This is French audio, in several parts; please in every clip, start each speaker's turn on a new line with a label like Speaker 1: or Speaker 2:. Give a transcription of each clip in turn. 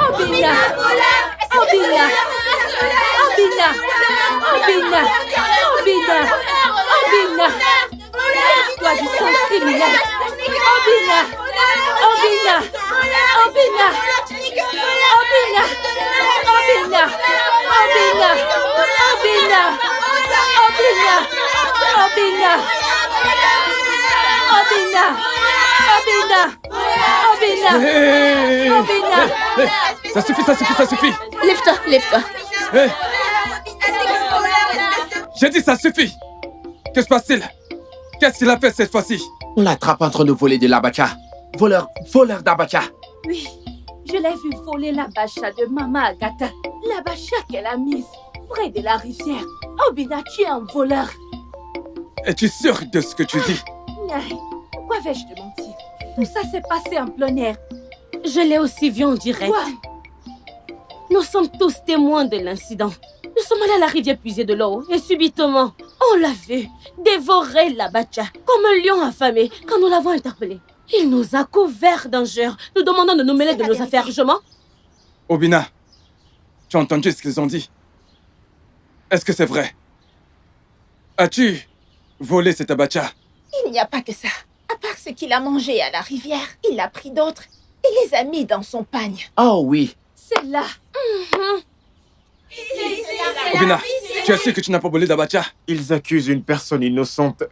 Speaker 1: Obina! Obina! Obina! Obina! Obina! Obina! Lève-toi du sang criminel! Obina! Obina! Obina! Obina! Obina! Obina! Obina! Obina! Obina! Obina! Obina! Obina!
Speaker 2: Hey!
Speaker 1: Obina!
Speaker 2: Ça suffit.
Speaker 3: Lève-toi.
Speaker 2: Hey! J'ai dit ça suffit. Que se passe-t-il? Qu'est-ce qu'il a fait cette fois-ci?
Speaker 4: On l'attrape en train de voler de l'abacha. Voleur d'abacha.
Speaker 1: Oui, je l'ai vu voler la bacha de Mama Agatha. La bacha qu'elle a mise près de la rivière. Obina, tu es un voleur.
Speaker 2: Es-tu sûr de ce que tu dis?
Speaker 1: Nai, pourquoi vais-je te mentir? Tout ça s'est passé en plein air.
Speaker 5: Je l'ai aussi vu en direct.
Speaker 1: Quoi?
Speaker 5: Nous sommes tous témoins de l'incident. Nous sommes allés à la rivière puiser de l'eau et subitement, on l'a vu dévorer la bacha comme un lion affamé quand nous l'avons interpellé. Il nous a couverts d'injures, nous demandant de nous mêler de nos affaires. Je mens?
Speaker 2: Obina, tu as entendu ce qu'ils ont dit? Est-ce que c'est vrai? As-tu volé cette abacha?
Speaker 3: Il n'y a pas que ça. À part ce qu'il a mangé à la rivière, il a pris d'autres et les a mis dans son pagne.
Speaker 4: Oh oui.
Speaker 1: C'est là.
Speaker 2: Obina, tu es sûr que tu n'as pas volé d'abacha?
Speaker 6: Ils accusent une personne innocente.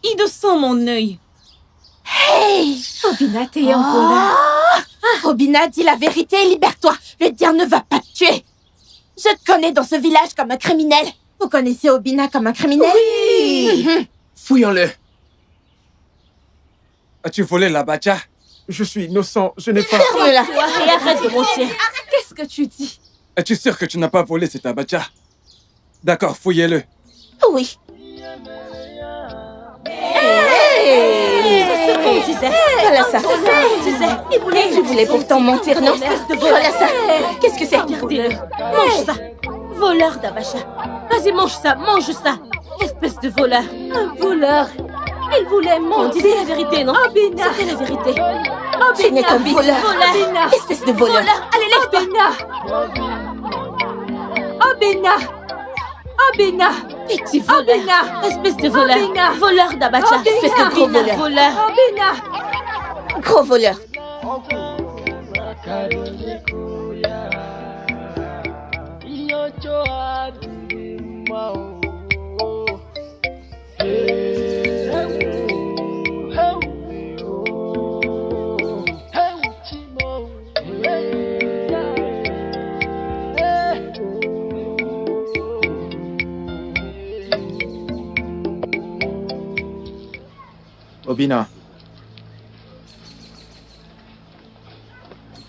Speaker 5: Innocent, mon œil.
Speaker 3: Hey!
Speaker 1: Obina, t'es un voleur.
Speaker 3: Obina, dis la vérité et libère-toi. Le diable ne va pas te tuer. Je te connais dans ce village comme un criminel. Vous connaissez Obina comme un criminel?
Speaker 1: Oui!
Speaker 4: Fouillons-le.
Speaker 2: As-tu volé l'abacha?
Speaker 6: Je suis innocent, je n'ai pas...
Speaker 3: Ferme-la.
Speaker 5: Et arrête de mentir.
Speaker 1: Qu'est-ce que tu dis?
Speaker 2: Es-tu sûr que tu n'as pas volé cet abacha? D'accord, fouillez-le.
Speaker 3: Oui.
Speaker 5: C'est ce qu'on disait.
Speaker 3: Voilà ça.
Speaker 5: Tu
Speaker 3: Tu voulais pourtant mentir, non? Voilà ça. Qu'est-ce que c'est?
Speaker 5: Regardez-le. Mange ça. Voleur d'abacha. Vas-y, mange ça. Espèce de voleur.
Speaker 1: Un voleur. Il voulait
Speaker 5: On
Speaker 1: mentir.
Speaker 5: disait la vérité, non?
Speaker 1: Obina!
Speaker 5: C'était la vérité.
Speaker 3: Tu n'es qu'un voleur.
Speaker 1: Obina!
Speaker 3: Espèce de voleur.
Speaker 5: Allez, lève-toi.
Speaker 1: Obina! Obina!
Speaker 5: Petit voleur.
Speaker 1: Obina!
Speaker 5: Espèce de voleur.
Speaker 1: Obina.
Speaker 5: Voleur d'abacha.
Speaker 1: Obina.
Speaker 5: Espèce de gros
Speaker 3: Obina.
Speaker 5: voleur.
Speaker 1: Obina!
Speaker 3: Gros voleur.
Speaker 4: Obina.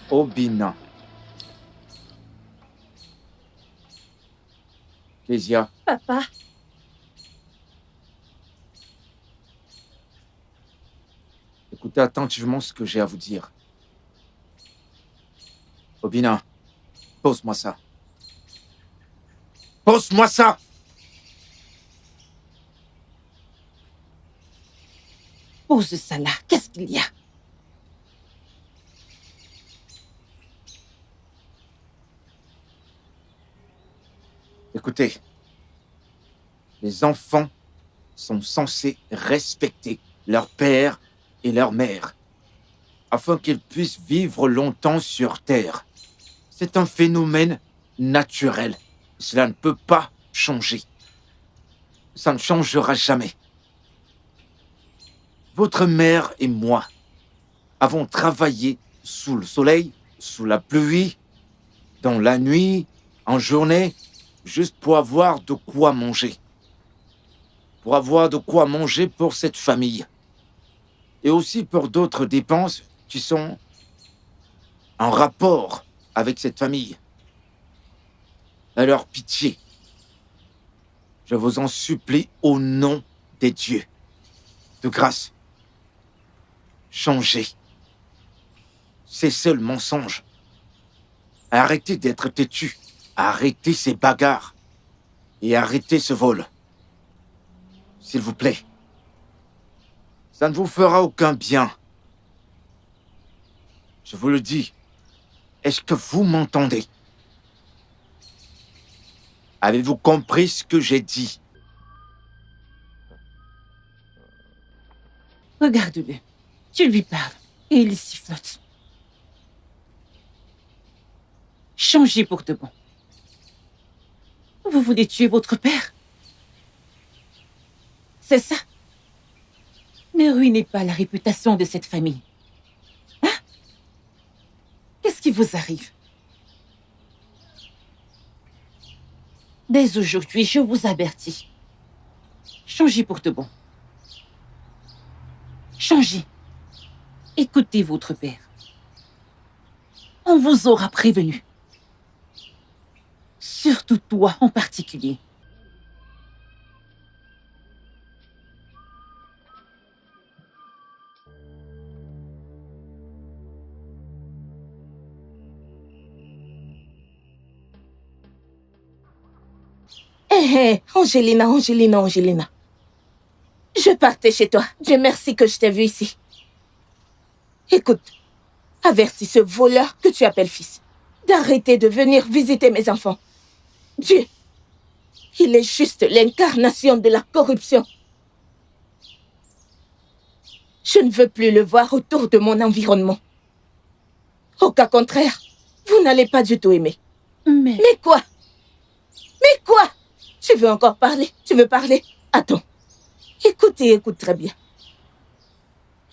Speaker 4: Obina. Kezia.
Speaker 1: Papa,
Speaker 4: Écoutez attentivement ce que j'ai à vous dire. Obina, pose-moi ça. Pose-moi ça!
Speaker 3: Pose ça là. Qu'est-ce qu'il y a?
Speaker 4: Écoutez, les enfants sont censés respecter leur père et leur mère afin qu'ils puissent vivre longtemps sur Terre. C'est un phénomène naturel. Cela ne peut pas changer. Ça ne changera jamais. Votre mère et moi avons travaillé sous le soleil, sous la pluie, dans la nuit, en journée, juste pour avoir de quoi manger. Pour avoir de quoi manger pour cette famille. Et aussi pour d'autres dépenses qui sont en rapport avec cette famille. Alors pitié, je vous en supplie au nom des dieux. De grâce, changez. Cessez le mensonge. Arrêtez d'être têtu. Arrêtez ces bagarres. Et arrêtez ce vol. S'il vous plaît. Ça ne vous fera aucun bien. Je vous le dis. Est-ce que vous m'entendez? Avez-vous compris ce que j'ai dit?
Speaker 7: Regarde-le. Tu lui parles et il sifflote. Changez pour de bon. Vous voulez tuer votre père? C'est ça? Ne ruinez pas la réputation de cette famille. Hein? Qu'est-ce qui vous arrive? Dès aujourd'hui, je vous avertis. Changez pour de bon. Changez. Écoutez votre père. On vous aura prévenu. Surtout toi en particulier.
Speaker 3: Hé, Angelina. Je partais chez toi. Dieu merci que je t'ai vu ici. Écoute, avertis ce voleur que tu appelles fils d'arrêter de venir visiter mes enfants. Dieu, il est juste l'incarnation de la corruption. Je ne veux plus le voir autour de mon environnement. Au cas contraire, vous n'allez pas du tout aimer.
Speaker 7: Mais
Speaker 3: quoi? Tu veux encore parler? Tu veux parler? Attends. Écoute très bien.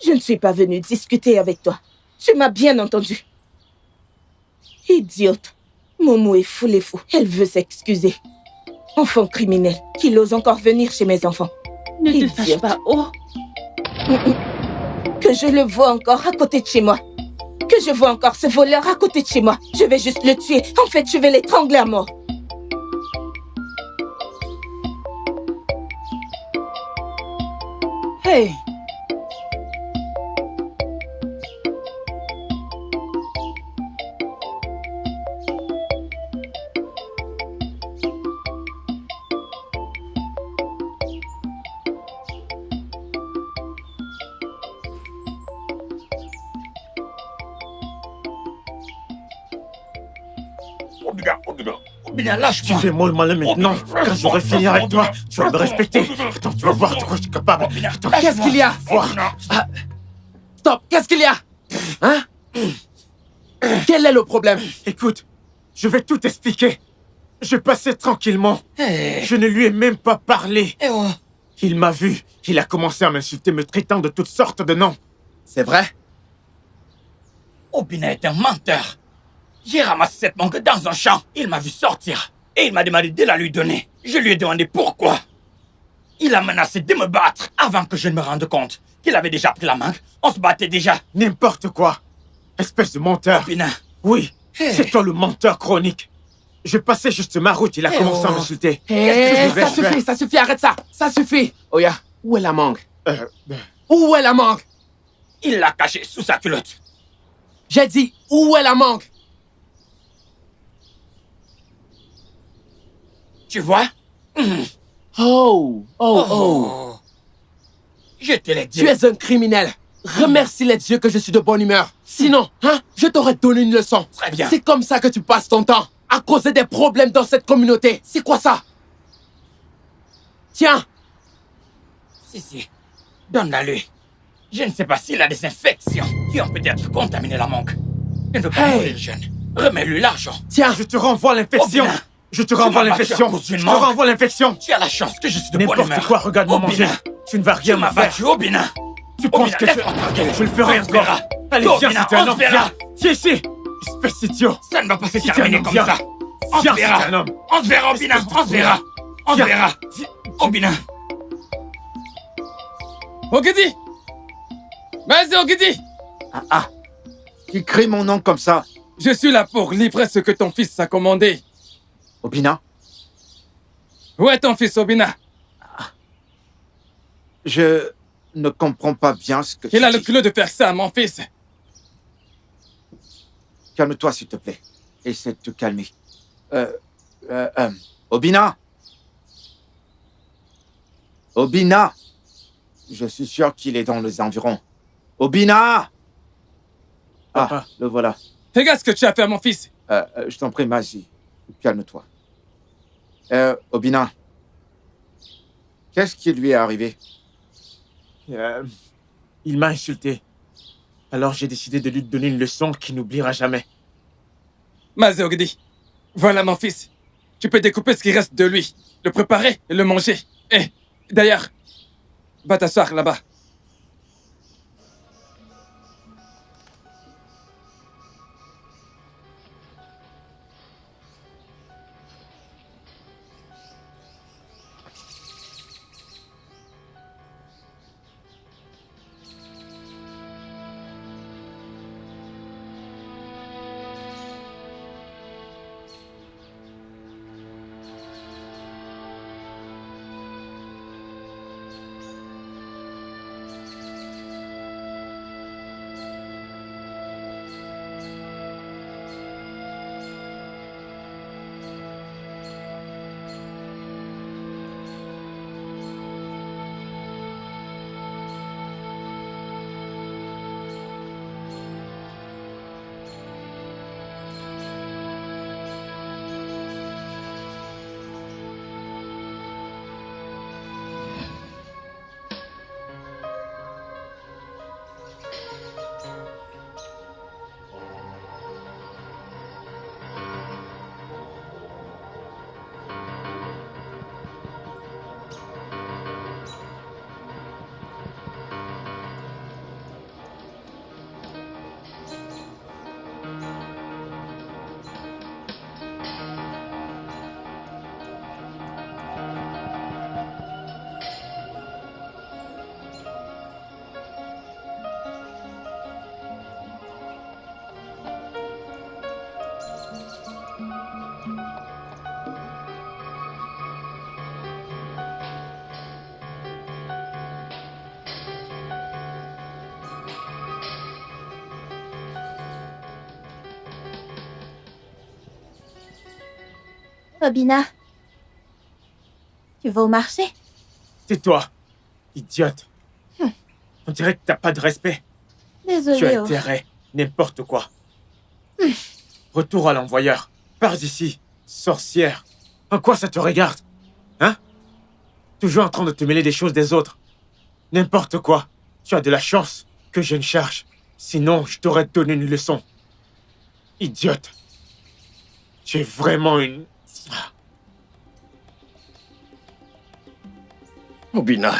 Speaker 3: Je ne suis pas venue discuter avec toi. Tu m'as bien entendu. Idiote. Momo est fou. Elle veut s'excuser. Enfant criminel qui ose encore venir chez mes enfants.
Speaker 7: ne te fâche pas. Oh,
Speaker 3: Que je le vois encore à côté de chez moi. Que je vois encore ce voleur à côté de chez moi. Je vais juste le tuer. En fait, je vais l'étrangler à mort.
Speaker 7: hey.
Speaker 8: Obina,
Speaker 6: Tu
Speaker 8: lâche-moi.
Speaker 6: fais moi le malin maintenant. Quand j'aurai fini avec toi, tu vas me respecter. Attends, tu vas voir de quoi je suis capable. Attends,
Speaker 8: Qu'est-ce qu'il y a?
Speaker 6: voir.
Speaker 8: Stop, qu'est-ce qu'il y a? Hein? Quel est le problème?
Speaker 6: Écoute, je vais tout expliquer. Je passais tranquillement. Je ne lui ai même pas parlé. Il m'a vu. Il a commencé à m'insulter, me traitant de toutes sortes de noms.
Speaker 8: C'est vrai? Obina est un menteur. J'ai ramassé cette mangue dans un champ. Il m'a vu sortir. Et il m'a demandé de la lui donner. Je lui ai demandé pourquoi. Il a menacé de me battre avant que je ne me rende compte qu'il avait déjà pris la mangue. On se battait déjà.
Speaker 6: N'importe quoi. Espèce de menteur.
Speaker 8: Obina.
Speaker 6: Oui, c'est toi le menteur chronique. Je passais juste ma route, il a commencé à m'insulter.
Speaker 8: Qu'est-ce que tu devais
Speaker 6: ça
Speaker 8: faire? Ça suffit, arrête ça. Ça suffit. Oya, où est la mangue? Où est la mangue? Il l'a cachée sous sa culotte. J'ai dit, où est la mangue? Tu vois? Oh. Je te l'ai dit. Tu es un criminel. Remercie les dieux que je suis de bonne humeur. Sinon, je t'aurais donné une leçon. Très bien. C'est comme ça que tu passes ton temps. À causer des problèmes dans cette communauté. C'est quoi ça? Tiens. Si. Donne-la-lui. Je ne sais pas s'il a des infections qui ont peut-être contaminé la mangue. Il ne veut pas mourir jeune. Remets-lui l'argent.
Speaker 6: Tiens, je te renvoie l'infection.
Speaker 8: Obina.
Speaker 6: Je te renvoie l'infection. Je te renvoie l'infection.
Speaker 8: Tu as la chance que je suis de bonne humeur.
Speaker 6: N'importe quoi, regarde-moi manger. Tu ne vas rien
Speaker 8: Tu
Speaker 6: me
Speaker 8: m'as
Speaker 6: faire.
Speaker 8: battu, Obina.
Speaker 6: Tu penses que je le ferai encore? Allez, viens,
Speaker 8: Obina,
Speaker 6: c'est un
Speaker 8: on
Speaker 6: homme,
Speaker 8: se verra.
Speaker 6: viens. Viens ici. Espèce d'idiot.
Speaker 8: Ça ne va pas se
Speaker 6: Si t'es
Speaker 8: terminer
Speaker 6: un homme,
Speaker 8: comme
Speaker 6: viens.
Speaker 8: ça. On se
Speaker 6: Viens,
Speaker 8: verra.
Speaker 6: c'est un homme.
Speaker 8: On se verra, Obina.
Speaker 6: Espèce de
Speaker 8: On se verra. On se
Speaker 6: Viens.
Speaker 8: verra. Obina.
Speaker 2: Ogidi! Vas-y, Ogidi!
Speaker 4: Qui crie mon nom comme ça?
Speaker 2: Je suis là pour livrer ce que ton fils a commandé.
Speaker 4: Obina?
Speaker 2: Où est ton fils, Obina?
Speaker 4: Je ne comprends pas bien ce que tu
Speaker 2: Il a le
Speaker 4: dis.
Speaker 2: culot de faire ça à mon fils.
Speaker 4: Calme-toi, s'il te plaît. Essaie de te calmer. Obina? Obina? Je suis sûr qu'il est dans les environs. Obina!
Speaker 6: Papa.
Speaker 4: Le voilà.
Speaker 2: Regarde ce que tu as fait à mon fils.
Speaker 4: Je t'en prie, Mazi. Calme-toi. Obina, qu'est-ce qui lui est arrivé?
Speaker 6: Il m'a insulté. Alors j'ai décidé de lui donner une leçon qu'il n'oubliera jamais.
Speaker 2: Mazé Ogdi, voilà mon fils. Tu peux découper ce qui reste de lui, le préparer et le manger. Et d'ailleurs, va t'asseoir là-bas.
Speaker 3: Obina, tu vas au marché?
Speaker 6: Tais-toi, idiote. On dirait que t'as pas de respect.
Speaker 3: Désolée.
Speaker 6: Tu as intérêt, n'importe quoi. Retour à l'envoyeur. Pars d'ici, sorcière. En quoi ça te regarde? Hein? Toujours en train de te mêler des choses des autres. N'importe quoi. Tu as de la chance que je ne cherche. Sinon, je t'aurais donné une leçon. Idiote. Tu es vraiment une...
Speaker 9: Obina.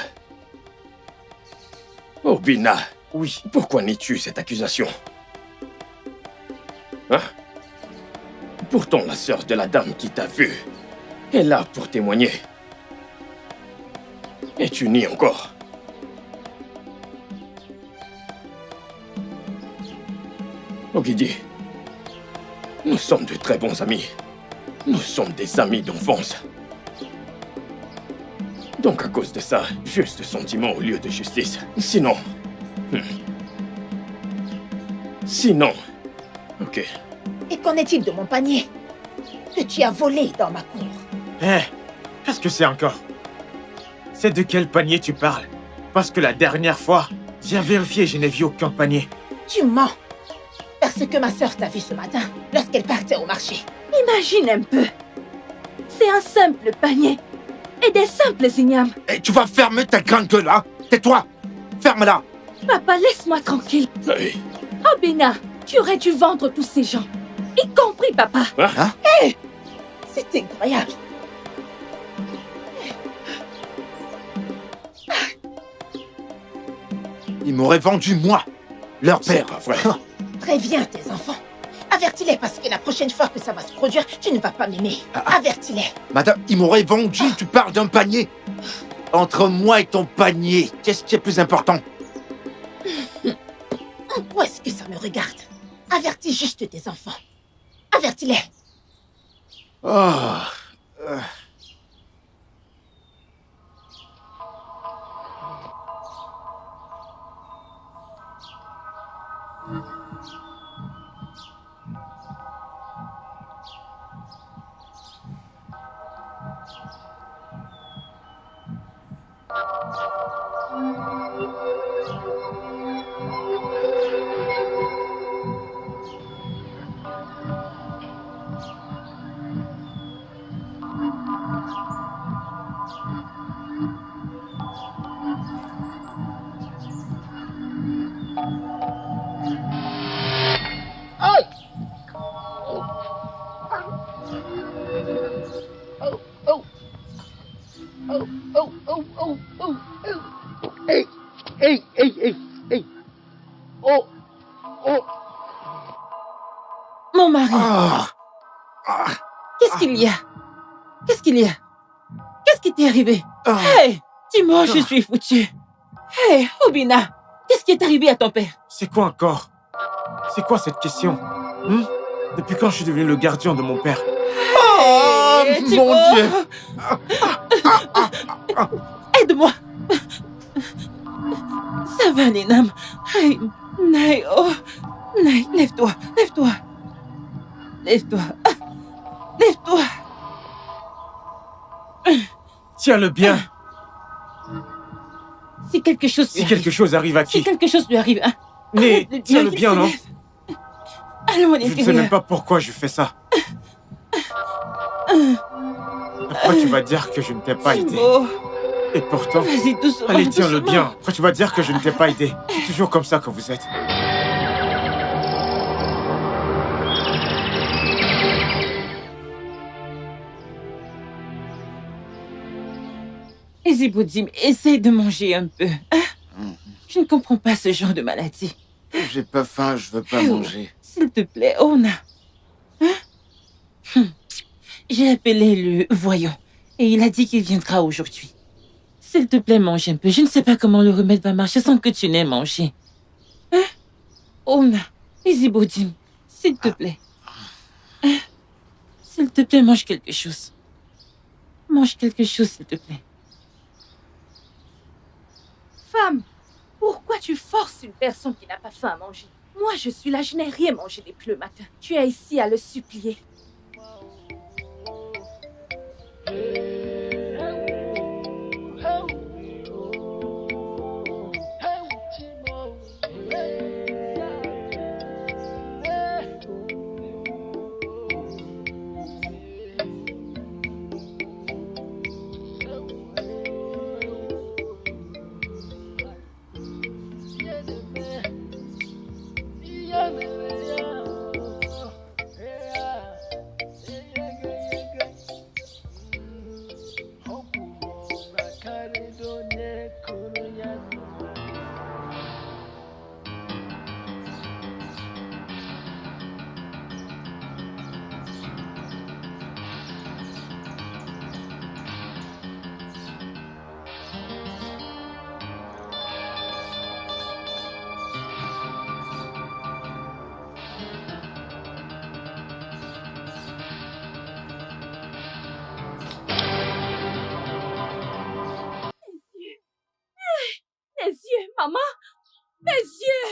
Speaker 9: Obina.
Speaker 6: Oui.
Speaker 9: Pourquoi nies-tu cette accusation? Hein? Pourtant, la sœur de la dame qui t'a vu est là pour témoigner. Et tu nies encore. Ogidi, nous sommes de très bons amis. Nous sommes des amis d'enfance. Donc à cause de ça, juste sentiment au lieu de justice. Sinon... Sinon... Ok.
Speaker 3: Et qu'en est-il de mon panier que tu as volé dans ma cour?
Speaker 6: Qu'est-ce que c'est encore? C'est de quel panier tu parles? Parce que la dernière fois, j'ai vérifié et je n'ai vu aucun panier.
Speaker 3: Tu mens. Parce que ma sœur t'a vu ce matin, lorsqu'elle partait au marché.
Speaker 1: Imagine un peu. C'est un simple panier. Et des simples ignames.
Speaker 4: Et tu vas fermer ta grande gueule, hein? Tais-toi! Ferme-la!
Speaker 1: Papa, laisse-moi tranquille.
Speaker 9: Hey.
Speaker 1: Obina, tu aurais dû vendre tous ces gens. Y compris papa.
Speaker 4: Hein?
Speaker 3: Hé! C'est incroyable.
Speaker 4: Ils m'auraient vendu, moi, leur
Speaker 9: C'est
Speaker 4: père.
Speaker 9: pas vrai.
Speaker 3: Préviens tes enfants. Avertis-les parce que la prochaine fois que ça va se produire, tu ne vas pas m'aimer. Avertis-les.
Speaker 4: Madame, ils m'auraient vendu, tu parles d'un panier. Entre moi et ton panier, qu'est-ce qui est plus important?
Speaker 3: En quoi est-ce que ça me regarde? Avertis juste tes enfants. Avertis-les.
Speaker 4: Oh.
Speaker 7: Mon mari. Qu'est-ce qu'il y a? Qu'est-ce qu'il y a? Qu'est-ce qui t'est arrivé? Hey, dis-moi, je suis foutue. Hey, Obina, qu'est-ce qui est arrivé à ton père?
Speaker 6: C'est quoi encore? C'est quoi cette question? Depuis quand je suis devenu le gardien de mon père?
Speaker 7: Hey, mon Dieu! Aide-moi! Ça va, Ninam. Hey, Naï, oh. Naï, lève-toi, lève-toi. Lève-toi. Lève-toi.
Speaker 6: Tiens-le bien.
Speaker 7: Si quelque chose lui
Speaker 6: Si quelque chose arrive à qui?
Speaker 7: Si quelque chose lui arrive, hein?
Speaker 6: Mais tiens-le bien, non?
Speaker 7: Allons à
Speaker 6: Je ne sais
Speaker 7: l'intérieur.
Speaker 6: même pas pourquoi je fais ça. Après, tu vas dire que je ne t'ai pas aidé.
Speaker 7: Oh,
Speaker 6: Et pourtant...
Speaker 7: vas-y, doucement.
Speaker 6: Allez, tiens-le
Speaker 7: doucement.
Speaker 6: bien. Après, tu vas dire que je ne t'ai pas aidé. C'est toujours comme ça que vous êtes.
Speaker 7: Eziboudim, essaye de manger un peu. Hein? Je ne comprends pas ce genre de maladie.
Speaker 4: J'ai pas faim, je veux pas manger.
Speaker 7: S'il te plaît, Ona. Hein? J'ai appelé le voyant et il a dit qu'il viendra aujourd'hui. S'il te plaît, mange un peu. Je ne sais pas comment le remède va marcher sans que tu n'aies mangé. Hein? Ona, Eziboudim, s'il te plaît. Hein? S'il te plaît, mange quelque chose. Mange quelque chose, s'il te plaît.
Speaker 1: Femme, pourquoi tu forces une personne qui n'a pas faim à manger? Moi, je suis là, je n'ai rien mangé depuis le matin. Tu es ici à le supplier. Mes yeux, maman! Mes yeux!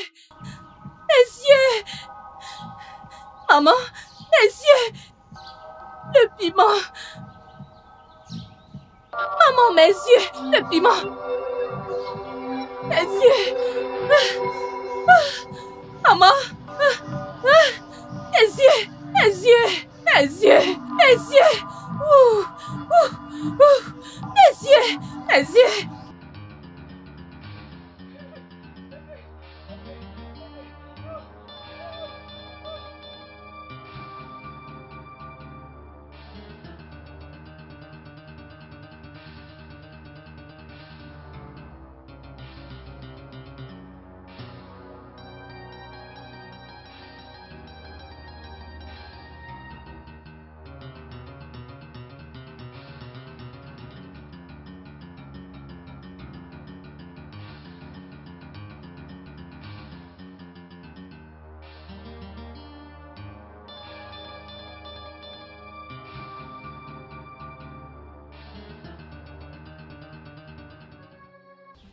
Speaker 1: Mes yeux! Maman! Mes yeux! Le piment! Maman, mes yeux! Le piment! Mes yeux! Maman! Mes yeux! Mes yeux! Mes yeux! Mes yeux! Mes yeux! Mes yeux!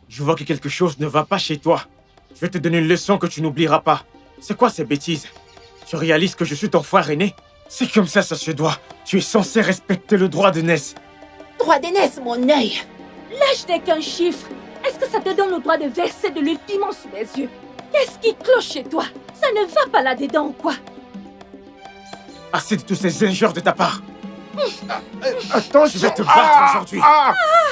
Speaker 6: Je vois que quelque chose ne va pas chez toi. Je vais te donner une leçon que tu n'oublieras pas. C'est quoi ces bêtises? Tu réalises que je suis ton frère aîné? C'est comme ça se doit. Tu es censé respecter le droit d'aînesse.
Speaker 3: Droit d'aînesse, mon œil.
Speaker 1: L'âge n'est qu'un chiffre. Est-ce que ça te donne le droit de verser de l'huile piment sous mes yeux? Qu'est-ce qui cloche chez toi? Ça ne va pas là-dedans ou quoi?
Speaker 6: Assez de tous ces injures de ta part.
Speaker 4: Attends,
Speaker 6: Je vais te battre aujourd'hui.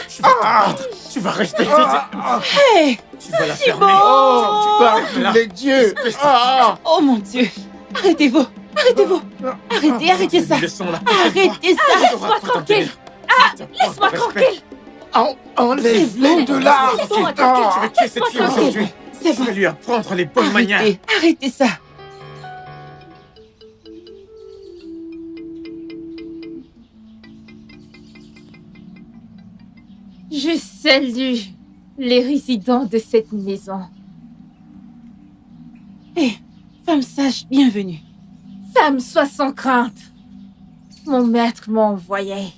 Speaker 6: Tu vas te battre. Tu vas respecter tes...
Speaker 7: Hey!
Speaker 6: Tu vas la
Speaker 7: C'est
Speaker 6: fermer.
Speaker 7: bon.
Speaker 6: Tu parles
Speaker 4: les dieux!
Speaker 7: Oh mon Dieu! Arrêtez-vous! Arrêtez-vous! Arrêtez ça! Arrêtez ça!
Speaker 1: Laisse-moi tranquille! Laisse-moi tranquille!
Speaker 4: Enlève-les de là!
Speaker 1: Laisse-moi
Speaker 6: Je
Speaker 1: tranquille!
Speaker 6: vais tuer cette fille
Speaker 7: tranquille.
Speaker 6: aujourd'hui.
Speaker 7: C'est
Speaker 6: Je
Speaker 7: bon.
Speaker 6: vais lui apprendre les bonnes manières.
Speaker 7: Arrêtez ça!
Speaker 1: Je salue les résidents de cette maison.
Speaker 7: Hé, femme sage, bienvenue.
Speaker 1: Femme, sois sans crainte. Mon maître m'a envoyé.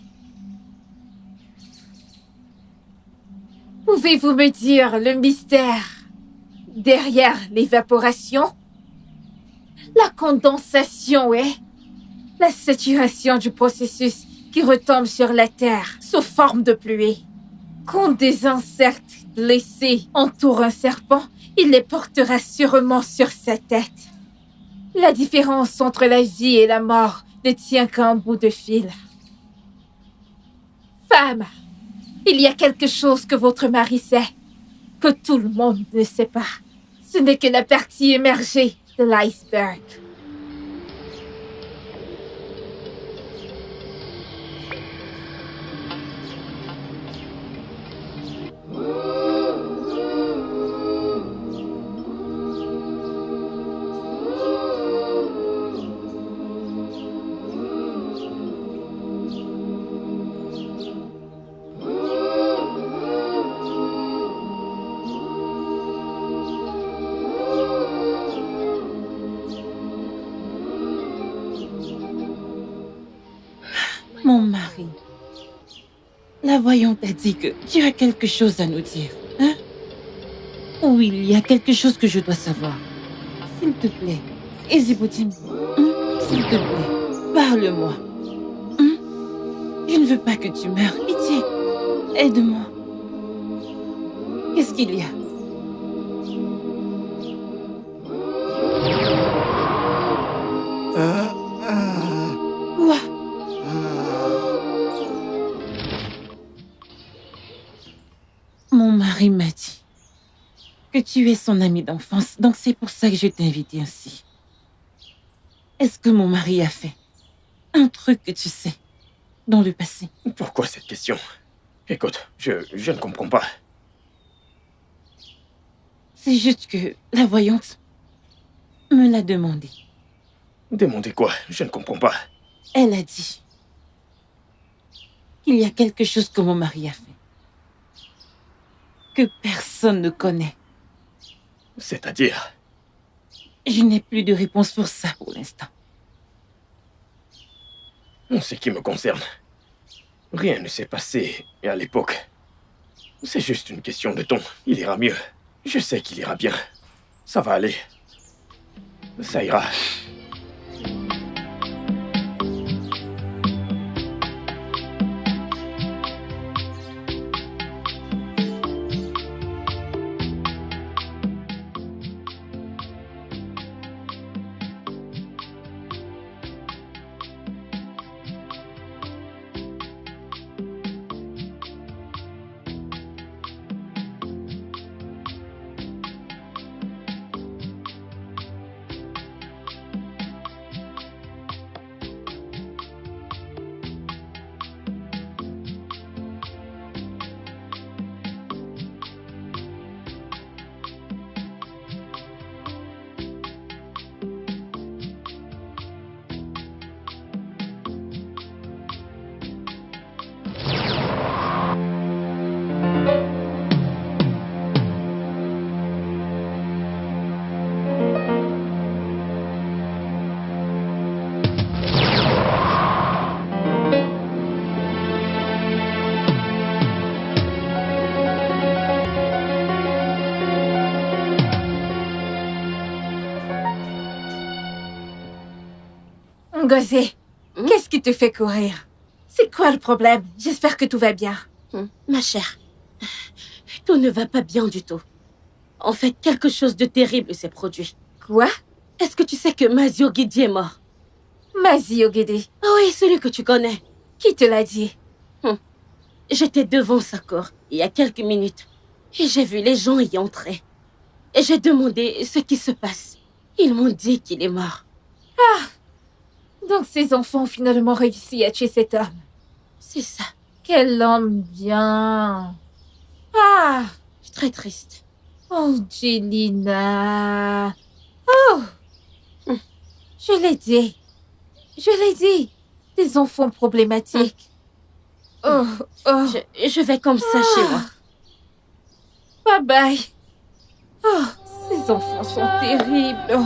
Speaker 1: Pouvez-vous me dire le mystère derrière l'évaporation? La condensation est la saturation du processus qui retombe sur la terre sous forme de pluie. Quand des insectes blessés entourent un serpent, il les portera sûrement sur sa tête. La différence entre la vie et la mort ne tient qu'à un bout de fil. Femme, il y a quelque chose que votre mari sait, que tout le monde ne sait pas. Ce n'est que la partie émergée de l'iceberg.
Speaker 7: Mon mari, la voyante a dit que tu as quelque chose à nous dire, hein? Oui, il y a quelque chose que je dois savoir. S'il te plaît, Ezeboutim, s'il te plaît, parle-moi. Je ne veux pas que tu meurs. Pitié, aide-moi. Qu'est-ce qu'il y a? Quoi? Mon mari m'a dit que tu es son ami d'enfance, donc c'est pour ça que je t'ai invité ainsi. Est-ce que mon mari a fait un truc que tu sais dans le passé?
Speaker 9: Pourquoi cette question? Écoute, je ne comprends pas.
Speaker 7: C'est juste que la voyante me l'a demandé.
Speaker 9: Demandez quoi? Je ne comprends pas.
Speaker 7: Elle a dit qu'il y a quelque chose que mon mari a fait, que personne ne connaît.
Speaker 9: C'est-à-dire?
Speaker 7: Je n'ai plus de réponse pour ça pour l'instant.
Speaker 9: En ce qui me concerne, rien ne s'est passé à l'époque. C'est juste une question de ton. Il ira mieux. Je sais qu'il ira bien. Ça va aller. Ça ira.
Speaker 1: Ngosé, qu'est-ce qui te fait courir? C'est quoi le problème? J'espère que tout va bien.
Speaker 5: Ma chère, tout ne va pas bien du tout. En fait, quelque chose de terrible s'est produit.
Speaker 1: Quoi?
Speaker 5: Est-ce que tu sais que Mazio Guidi est mort?
Speaker 1: Mazio Guidi?
Speaker 5: Ah oui, celui que tu connais.
Speaker 1: Qui te l'a dit?
Speaker 5: J'étais devant sa cour il y a quelques minutes et j'ai vu les gens y entrer. Et j'ai demandé ce qui se passe. Ils m'ont dit qu'il est mort.
Speaker 1: Ah! Donc ces enfants ont finalement réussi à tuer cet homme.
Speaker 5: C'est ça.
Speaker 1: Quel homme bien. Ah!
Speaker 5: Je suis très triste.
Speaker 1: Angelina. Oh! Je l'ai dit. Je l'ai dit. Des enfants problématiques. Oh, oh.
Speaker 5: Je vais comme ça chez moi.
Speaker 1: Bye bye. Oh, ces enfants sont terribles. Oh.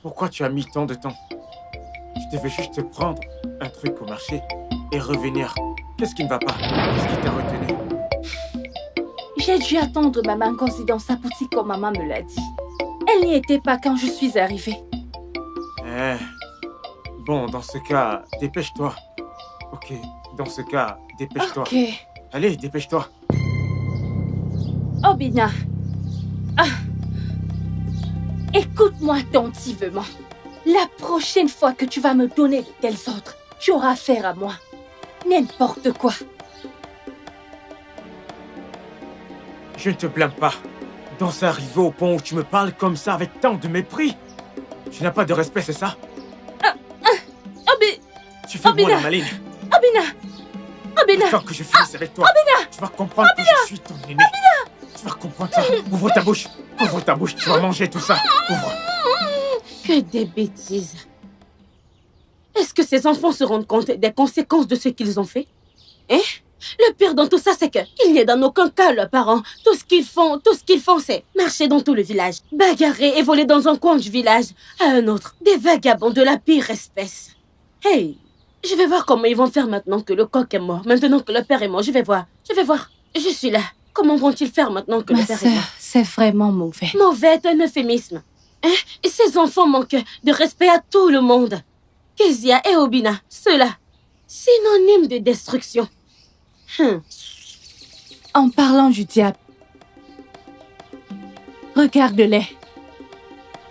Speaker 6: Pourquoi tu as mis tant de temps? Je devais juste prendre un truc au marché et revenir. Qu'est-ce qui ne va pas? Qu'est-ce qui t'a retenu?
Speaker 1: J'ai dû attendre maman Ngozi dans sa boutique comme maman me l'a dit. Elle n'y était pas quand je suis arrivée.
Speaker 6: Bon, dans ce cas, dépêche-toi. Ok, dans ce cas, dépêche-toi.
Speaker 1: Ok.
Speaker 6: Allez, dépêche-toi.
Speaker 1: Obina. Écoute-moi attentivement. La prochaine fois que tu vas me donner de tels ordres, tu auras affaire à moi. N'importe quoi.
Speaker 6: Je ne te blâme pas. D'en arriver au point où tu me parles comme ça avec tant de mépris. Tu n'as pas de respect, c'est ça? Tu fais moi la maligne.
Speaker 1: Obina.
Speaker 6: Tant que je finisse avec toi, tu vas comprendre que je suis ton aîné. Tu vas comprendre ça. Ouvre ta bouche. Ouvre ta bouche, tu vas manger tout ça. Ouvre.
Speaker 5: Que des bêtises. Est-ce que ces enfants se rendent compte des conséquences de ce qu'ils ont fait? Le pire dans tout ça, c'est qu'il n'y a dans aucun cas leurs parents. Tout ce qu'ils font, c'est marcher dans tout le village, bagarrer et voler dans un coin du village à un autre. Des vagabonds de la pire espèce. Hey, je vais voir comment ils vont faire maintenant que le coq est mort. Maintenant que le père est mort, je vais voir. Je suis là. Comment vont-ils faire maintenant que le père est mort?
Speaker 1: C'est vraiment mauvais.
Speaker 5: Mauvais est un euphémisme. Et ces enfants manquent de respect à tout le monde. Kezia et Obina, ceux-là, synonymes de destruction.
Speaker 1: En parlant du diable, regarde-les.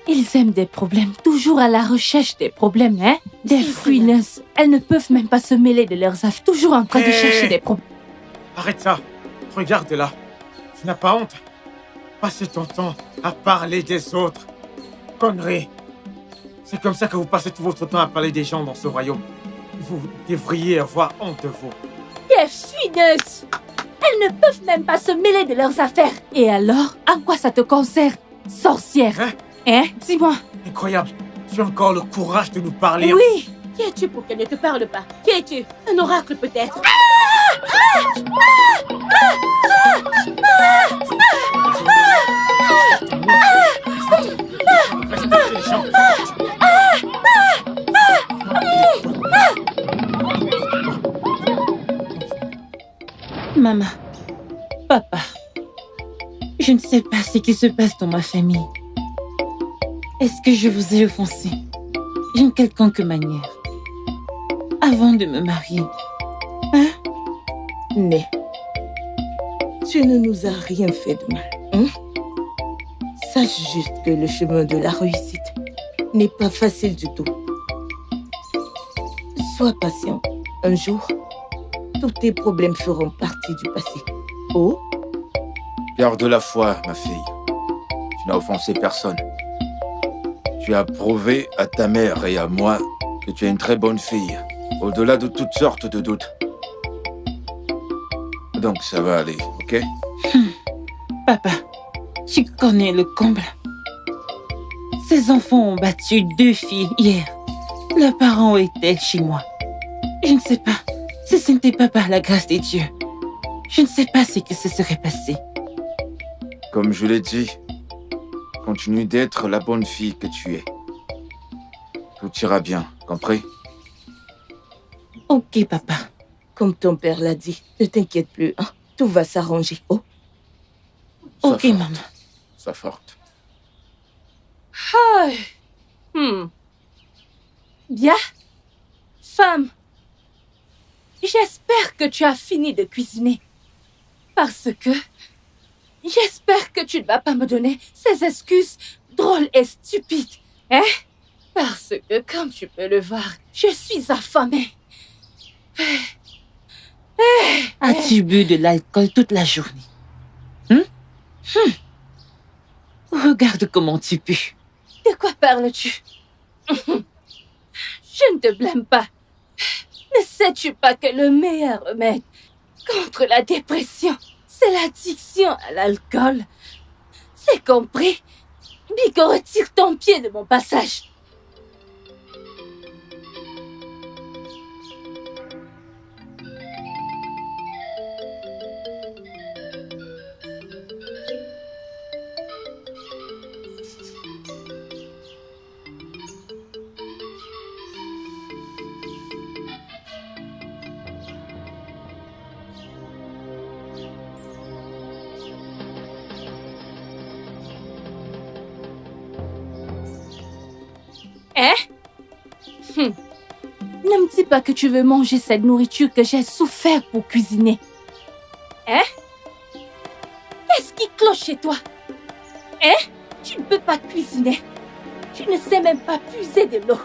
Speaker 1: Ils aiment des problèmes, toujours à la recherche des problèmes, hein? Des fouineuses. Elles ne peuvent même pas se mêler de leurs affaires, toujours en train de chercher des problèmes.
Speaker 6: Arrête ça. Regarde-la. Tu n'as pas honte? Passez ton temps à parler des autres. Connerie. C'est comme ça que vous passez tout votre temps à parler des gens dans ce royaume. Vous devriez avoir honte de vous.
Speaker 1: Des fouineuses. Elles ne peuvent même pas se mêler de leurs affaires. Et alors, à quoi ça te concerne, sorcière? Dis-moi.
Speaker 6: Incroyable. Tu as encore le courage de nous parler.
Speaker 1: Oui.
Speaker 5: Qui es-tu pour qu'elle ne te parle pas? Qui es-tu? Un oracle peut-être?
Speaker 7: Maman, papa, je ne sais pas ce qui se passe dans ma famille. Est-ce que je vous ai offensé d'une quelconque manière avant de me marier?
Speaker 3: Mais tu ne nous as rien fait de mal. Sache juste que le chemin de la réussite n'est pas facile du tout. Sois patient. Un jour, tous tes problèmes feront partie du passé. Oh?
Speaker 4: Garde la foi, ma fille. Tu n'as offensé personne. Tu as prouvé à ta mère et à moi que tu es une très bonne fille, au-delà de toutes sortes de doutes. Donc ça va aller, ok?
Speaker 7: Papa, tu connais le comble. Ces enfants ont battu 2 filles hier. Leurs parents étaient chez moi. Je ne sais pas si ce n'était pas par la grâce des dieux. Je ne sais pas ce qui se serait passé.
Speaker 4: Comme je l'ai dit, continue d'être la bonne fille que tu es. Tout ira bien, compris?
Speaker 7: Ok, papa.
Speaker 3: Comme ton père l'a dit, ne t'inquiète plus. Tout va s'arranger. Oh?
Speaker 7: Ok, maman.
Speaker 4: Sois forte.
Speaker 1: Bien. Femme, j'espère que tu as fini de cuisiner. Parce que j'espère que tu ne vas pas me donner ces excuses drôles et stupides. Parce que, comme tu peux le voir, je suis affamée.
Speaker 7: As-tu bu de l'alcool toute la journée? Regarde comment tu pues.
Speaker 1: De
Speaker 5: quoi parles-tu? Je ne te blâme pas. Ne sais-tu pas que le meilleur remède contre la dépression, c'est l'addiction à l'alcool? C'est compris? Biko, retire ton pied de mon passage. Ne me dis pas que tu veux manger cette nourriture que j'ai souffert pour cuisiner. Qu'est-ce qui cloche chez toi? Tu ne peux pas cuisiner. Tu ne sais même pas puiser de l'eau.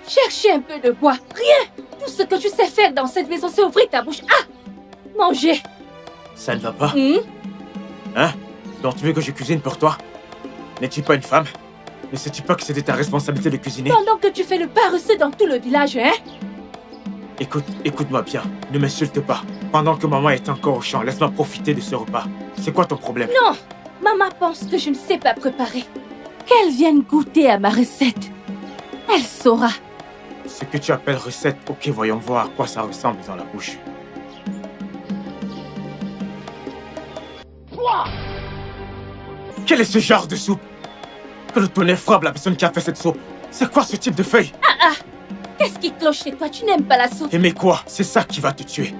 Speaker 5: Chercher un peu de bois. Rien. Tout ce que tu sais faire dans cette maison, c'est ouvrir ta bouche. Manger.
Speaker 6: Ça ne va pas? Hein? Donc tu veux que je cuisine pour toi? N'es-tu pas une femme? Ne sais-tu pas que c'était ta responsabilité de cuisiner?
Speaker 5: Pendant que tu fais le paresseux dans tout le village,
Speaker 6: Écoute-moi bien, ne m'insulte pas. Pendant que maman est encore au champ, laisse-moi profiter de ce repas. C'est quoi ton problème?
Speaker 5: Non! Maman pense que je ne sais pas préparer. Qu'elle vienne goûter à ma recette. Elle saura.
Speaker 6: Ce que tu appelles recette, ok, voyons voir à quoi ça ressemble dans la bouche. Quel est ce genre de soupe? Que le tonnerre frappe la personne qui a fait cette soupe. C'est quoi ce type de feuille?
Speaker 5: Qu'est-ce qui cloche chez toi? Tu n'aimes pas la soupe?
Speaker 6: Mais quoi? C'est ça qui va te tuer.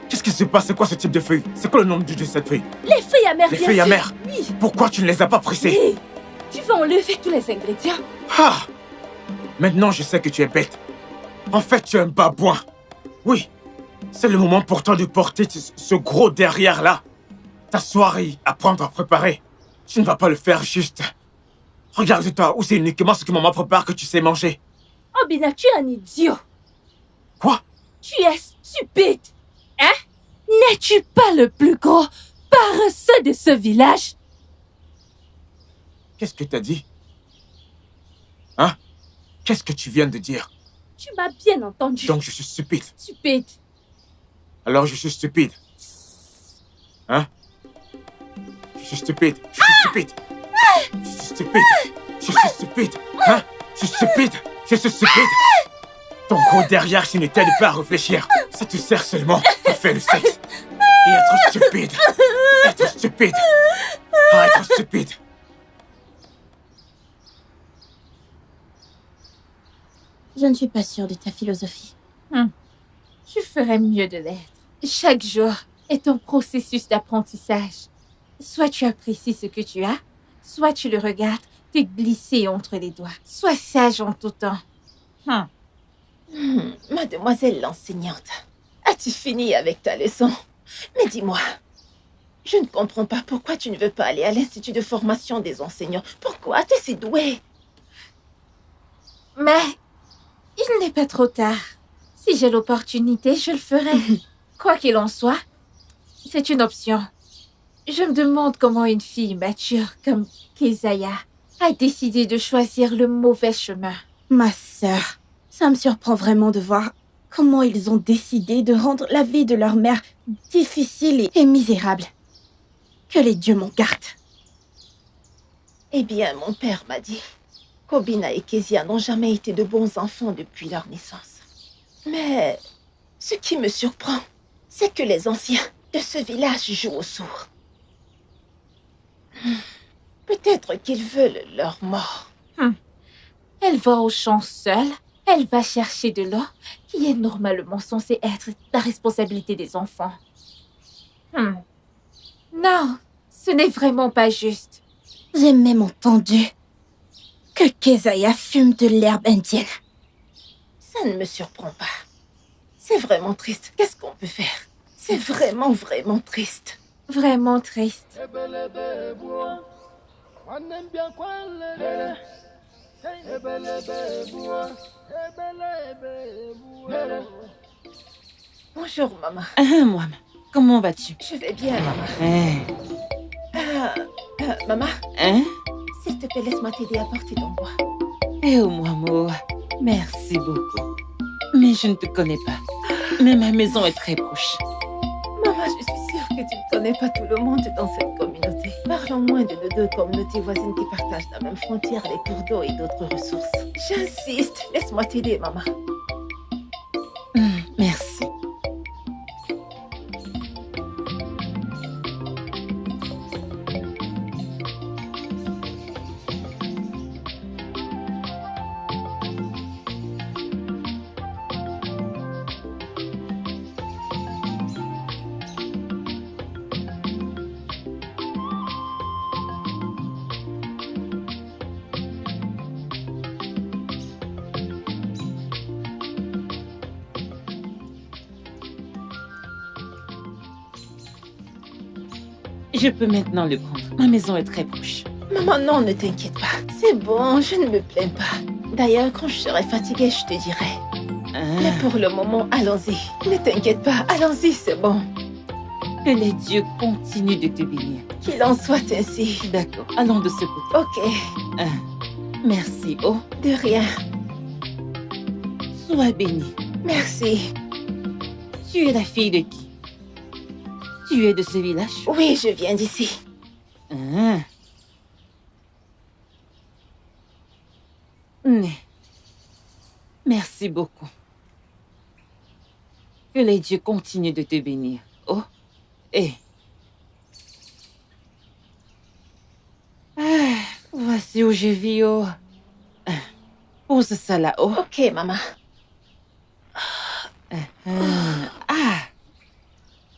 Speaker 6: Qu'est-ce qui se passe? C'est quoi ce type de feuille? C'est quoi le nom de cette feuille?
Speaker 5: Les feuilles amères,
Speaker 6: Les
Speaker 5: bien
Speaker 6: feuilles
Speaker 5: sûr.
Speaker 6: amères?
Speaker 5: Oui.
Speaker 6: Pourquoi tu ne les as pas pressées?
Speaker 5: Oui. Tu vas enlever tous les ingrédients.
Speaker 6: Maintenant je sais que tu es bête. En fait, tu es un babouin. Oui. C'est le moment pour toi de porter ce gros derrière-là. T'asseoir et apprendre à préparer. Tu ne vas pas le faire juste. Regarde-toi, où c'est uniquement ce que maman prépare que tu sais manger.
Speaker 5: Obina, tu es un idiot.
Speaker 6: Quoi?
Speaker 5: Tu es stupide. N'es-tu pas le plus gros paresseux de ce village?
Speaker 6: Qu'est-ce que t'as dit? Qu'est-ce que tu viens de dire?
Speaker 5: Tu m'as bien entendu.
Speaker 6: Donc je suis stupide.
Speaker 5: Stupide.
Speaker 6: Alors je suis stupide. Je suis stupide. Je suis stupide. Je suis stupide. Je suis stupide. Je suis stupide. Je suis stupide. Ton gros derrière, si ne t'aide pas à réfléchir, ça te sert seulement à faire le sexe. Et être stupide. Être stupide. Être stupide.
Speaker 5: Je ne suis pas sûre de ta philosophie.
Speaker 1: Tu ferais mieux de l'être. Chaque jour est un processus d'apprentissage. Soit tu apprécies ce que tu as, soit tu le regardes te glisser entre les doigts. Sois sage en tout temps.
Speaker 3: Mademoiselle l'enseignante, as-tu fini avec ta leçon? Mais dis-moi, je ne comprends pas pourquoi tu ne veux pas aller à l'Institut de formation des enseignants. Pourquoi? Tu es si douée.
Speaker 1: Mais il n'est pas trop tard. Si j'ai l'opportunité, je le ferai. Quoi qu'il en soit, c'est une option. Je me demande comment une fille mature comme Kezaya a décidé de choisir le mauvais chemin.
Speaker 10: Ma sœur, ça me surprend vraiment de voir comment ils ont décidé de rendre la vie de leur mère difficile et misérable. Que les dieux m'en gardent.
Speaker 3: Eh bien, mon père m'a dit qu'Obina et Kezia n'ont jamais été de bons enfants depuis leur naissance. Mais ce qui me surprend, c'est que les anciens de ce village jouent aux sourds. Peut-être qu'ils veulent leur mort.
Speaker 1: Elle va au champ seule. Elle va chercher de l'eau qui est normalement censée être la responsabilité des enfants. Non, ce n'est vraiment pas juste.
Speaker 10: J'ai même entendu que Kezaya fume de l'herbe indienne.
Speaker 3: Ça ne me surprend pas. C'est vraiment triste. Qu'est-ce qu'on peut faire? C'est vraiment, vraiment triste.
Speaker 1: Vraiment triste.
Speaker 3: Bonjour, maman.
Speaker 7: Moi, comment vas-tu?
Speaker 3: Je vais bien, maman. Maman, s'il te te plaît, laisse-moi t'aider à porter ton bois.
Speaker 7: Eh oh, moi, Mo, merci beaucoup. Mais je ne te connais pas. Mais ma maison est très proche.
Speaker 3: Maman, je suis sûre que tu ne connais pas tout le monde dans cette communauté. Parlons moins de nos deux communautés voisines qui partagent la même frontière, les cours d'eau et d'autres ressources. J'insiste, laisse-moi t'aider, maman.
Speaker 7: Merci. Je peux maintenant le prendre. Ma maison est très proche.
Speaker 3: Maman, non, ne t'inquiète pas. C'est bon, je ne me plains pas. D'ailleurs, quand je serai fatiguée, je te dirai. Mais pour le moment, allons-y. Ne t'inquiète pas, allons-y, c'est bon.
Speaker 7: Que les dieux continuent de te bénir.
Speaker 3: Qu'il en soit ainsi.
Speaker 7: D'accord, allons de ce côté.
Speaker 3: Ok.
Speaker 7: Merci, oh.
Speaker 3: De rien.
Speaker 7: Sois bénie.
Speaker 3: Merci.
Speaker 7: Tu es la fille de qui? Tu es de ce village?
Speaker 3: Oui, je viens d'ici.
Speaker 7: Merci beaucoup. Que les dieux continuent de te bénir. Oh, voici où je vis, oh. Pose ça là-haut.
Speaker 3: Ok, maman.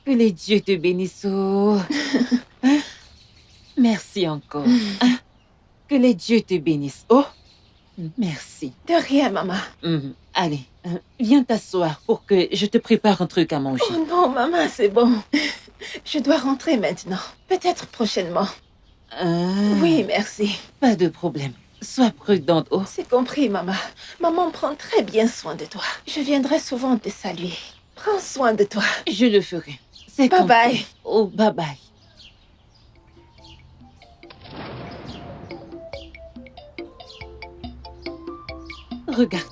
Speaker 7: Que les dieux te bénissent, oh. Merci encore. Que les dieux te bénissent, oh. Merci.
Speaker 3: De rien, maman.
Speaker 7: Allez, viens t'asseoir pour que je te prépare un truc à manger.
Speaker 3: Oh non, maman, c'est bon. Je dois rentrer maintenant. Peut-être prochainement. Oui, merci.
Speaker 7: Pas de problème. Sois prudente, oh.
Speaker 3: C'est compris, maman. Maman prend très bien soin de toi. Je viendrai souvent te saluer. Prends soin de toi.
Speaker 7: Je le ferai. C'est
Speaker 3: Bye bye.
Speaker 7: Oh, bye bye. Regardez.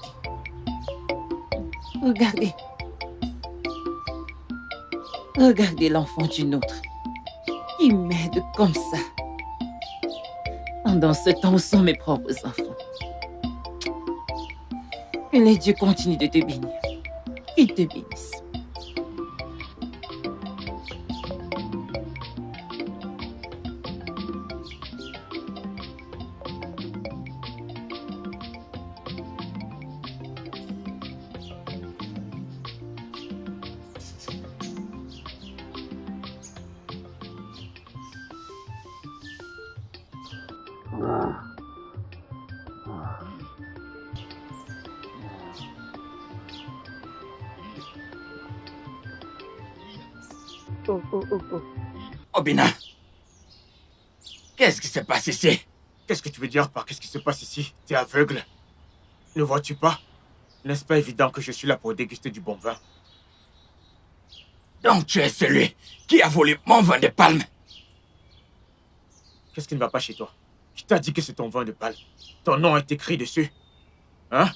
Speaker 7: Regardez. Regardez l'enfant d'une autre. Qui m'aide comme ça. Pendant ce temps, où sont mes propres enfants? Que les dieux continuent de te bénir. Qu'ils te bénissent.
Speaker 8: Obina, qu'est-ce qui se passe ici?
Speaker 6: Qu'est-ce que tu veux dire par qu'est-ce qui se passe ici? T'es aveugle? Ne vois-tu pas? N'est-ce pas évident que je suis là pour déguster du bon vin?
Speaker 8: Donc tu es celui qui a volé mon vin de palme?
Speaker 6: Qu'est-ce qui ne va pas chez toi? Qui t'a dit que c'est ton vin de palme? Ton nom est écrit dessus. Hein?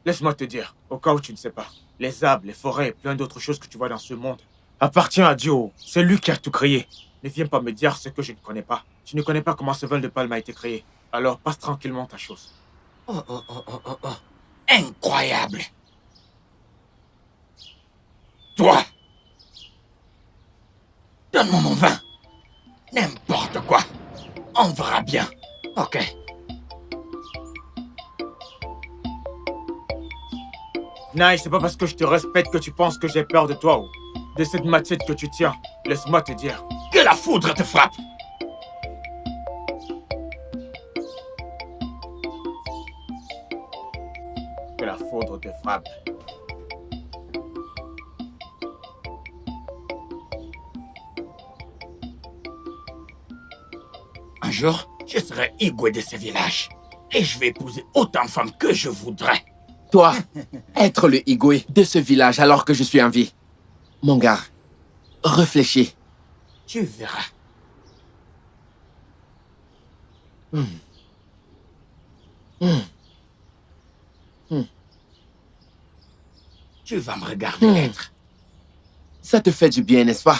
Speaker 6: Laisse-moi te dire, au cas où tu ne sais pas, les arbres, les forêts et plein d'autres choses que tu vois dans ce monde appartient à Dieu. C'est lui qui a tout créé. Ne viens pas me dire ce que je ne connais pas. Tu ne connais pas comment ce vin de palme a été créé. Alors passe tranquillement ta chose.
Speaker 8: Oh. Incroyable. Toi, donne-moi mon vin. N'importe quoi. On verra bien. Ok.
Speaker 6: Naï, c'est pas parce que je te respecte que tu penses que j'ai peur de toi ou de cette machette que tu tiens. Laisse-moi te dire.
Speaker 8: Que la foudre te frappe.
Speaker 6: Que la foudre te frappe.
Speaker 8: Un jour, je serai Igwe de ce village. Et je vais épouser autant de femmes que je voudrais.
Speaker 11: Toi, être le Igwe de ce village alors que je suis en vie. Mon gars, réfléchis.
Speaker 8: Tu verras. Tu vas me regarder l'être.
Speaker 11: Ça te fait du bien, n'est-ce pas?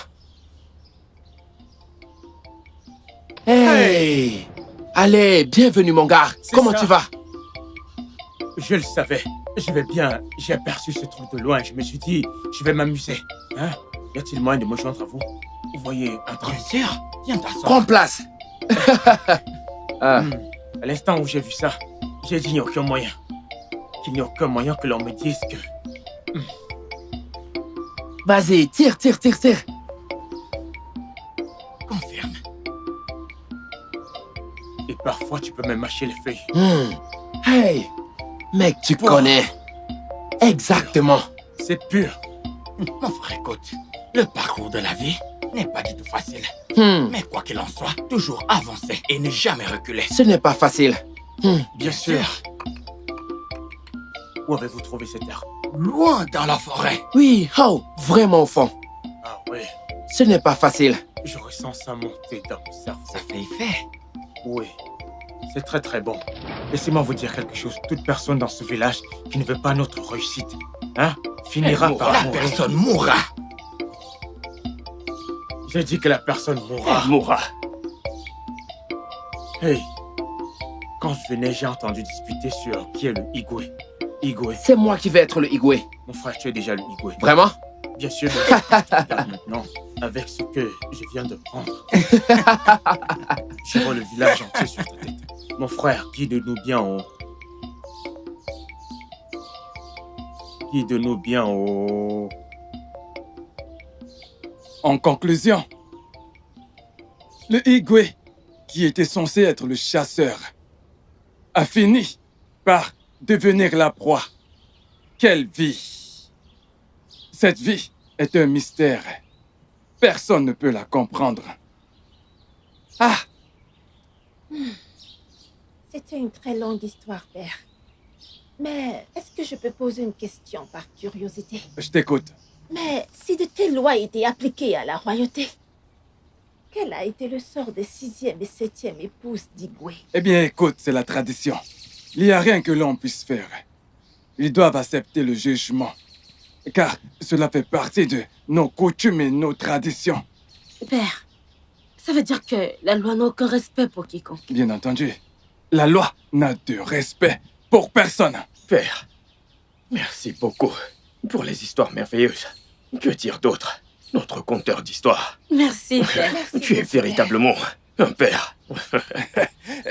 Speaker 11: Hey! Allez, bienvenue, mon gars. Comment
Speaker 6: ça.
Speaker 11: tu vas?
Speaker 6: Je le savais. Je vais bien. J'ai aperçu ce truc de loin. Je me suis dit, je vais m'amuser. Hein? Y a-t-il moyen de me joindre à vous? Vous voyez un truc?
Speaker 8: Bien sûr. Viens t'asseoir.
Speaker 11: Prends place.
Speaker 6: À l'instant où j'ai vu ça, j'ai dit qu'il n'y a aucun moyen. Qu'il n'y a aucun moyen que l'on me dise que...
Speaker 11: Vas-y, tire.
Speaker 8: Confirme.
Speaker 6: Et parfois, tu peux même mâcher les feuilles.
Speaker 11: Hey! Mec, tu connais. Exactement.
Speaker 6: C'est pur.
Speaker 8: Mon frère, écoute. Le parcours de la vie n'est pas du tout facile. Mais quoi qu'il en soit, toujours avancer et ne jamais reculer.
Speaker 11: Ce n'est pas facile.
Speaker 8: Bien sûr.
Speaker 6: Où avez-vous trouvé cette herbe?
Speaker 8: Loin dans la forêt.
Speaker 11: Oui, vraiment au fond.
Speaker 6: Ah oui,
Speaker 11: Ce n'est pas facile.
Speaker 6: je ressens ça monter dans mon cerveau.
Speaker 8: Ça fait effet.
Speaker 6: Oui, c'est très très bon. Laissez-moi vous dire quelque chose. Toute personne dans ce village qui ne veut pas notre réussite, finira par
Speaker 8: La
Speaker 6: mourir.
Speaker 8: personne mourra.
Speaker 6: J'ai dit que la personne mourra.
Speaker 9: Elle mourra.
Speaker 6: Hey, quand je venais, j'ai entendu discuter sur qui est le Igwe. Igwe.
Speaker 11: C'est moi qui vais être le Igwe.
Speaker 6: Mon frère, tu es déjà le Igwe.
Speaker 11: Vraiment?
Speaker 6: Bien sûr, mais regarde maintenant, avec ce que je viens de prendre. Je vois le village entier sur ta tête. Mon frère, guide-nous bien au... Guide-nous bien au...
Speaker 2: En conclusion, le Igwe, qui était censé être le chasseur, a fini par devenir la proie. Quelle vie! Cette vie est un mystère. Personne ne peut la comprendre. Ah!
Speaker 10: C'était une très longue histoire, père. Mais est-ce que je peux poser une question par curiosité?
Speaker 2: Je t'écoute.
Speaker 10: Mais si de telles lois étaient appliquées à la royauté, quel a été le sort des 6e et 7e épouses d'Igwe?
Speaker 2: Eh bien, écoute, c'est la tradition. Il n'y a rien que l'on puisse faire. Ils doivent accepter le jugement, car cela fait partie de nos coutumes et nos traditions.
Speaker 5: Père, ça veut dire que la loi n'a aucun respect pour quiconque.
Speaker 2: Bien entendu, la loi n'a de respect pour personne.
Speaker 9: Père, merci beaucoup pour les histoires merveilleuses. Que dire d'autre? Notre conteur d'histoires.
Speaker 5: Merci, père.
Speaker 10: Merci
Speaker 9: Tu es
Speaker 10: beaucoup, père.
Speaker 9: véritablement un père.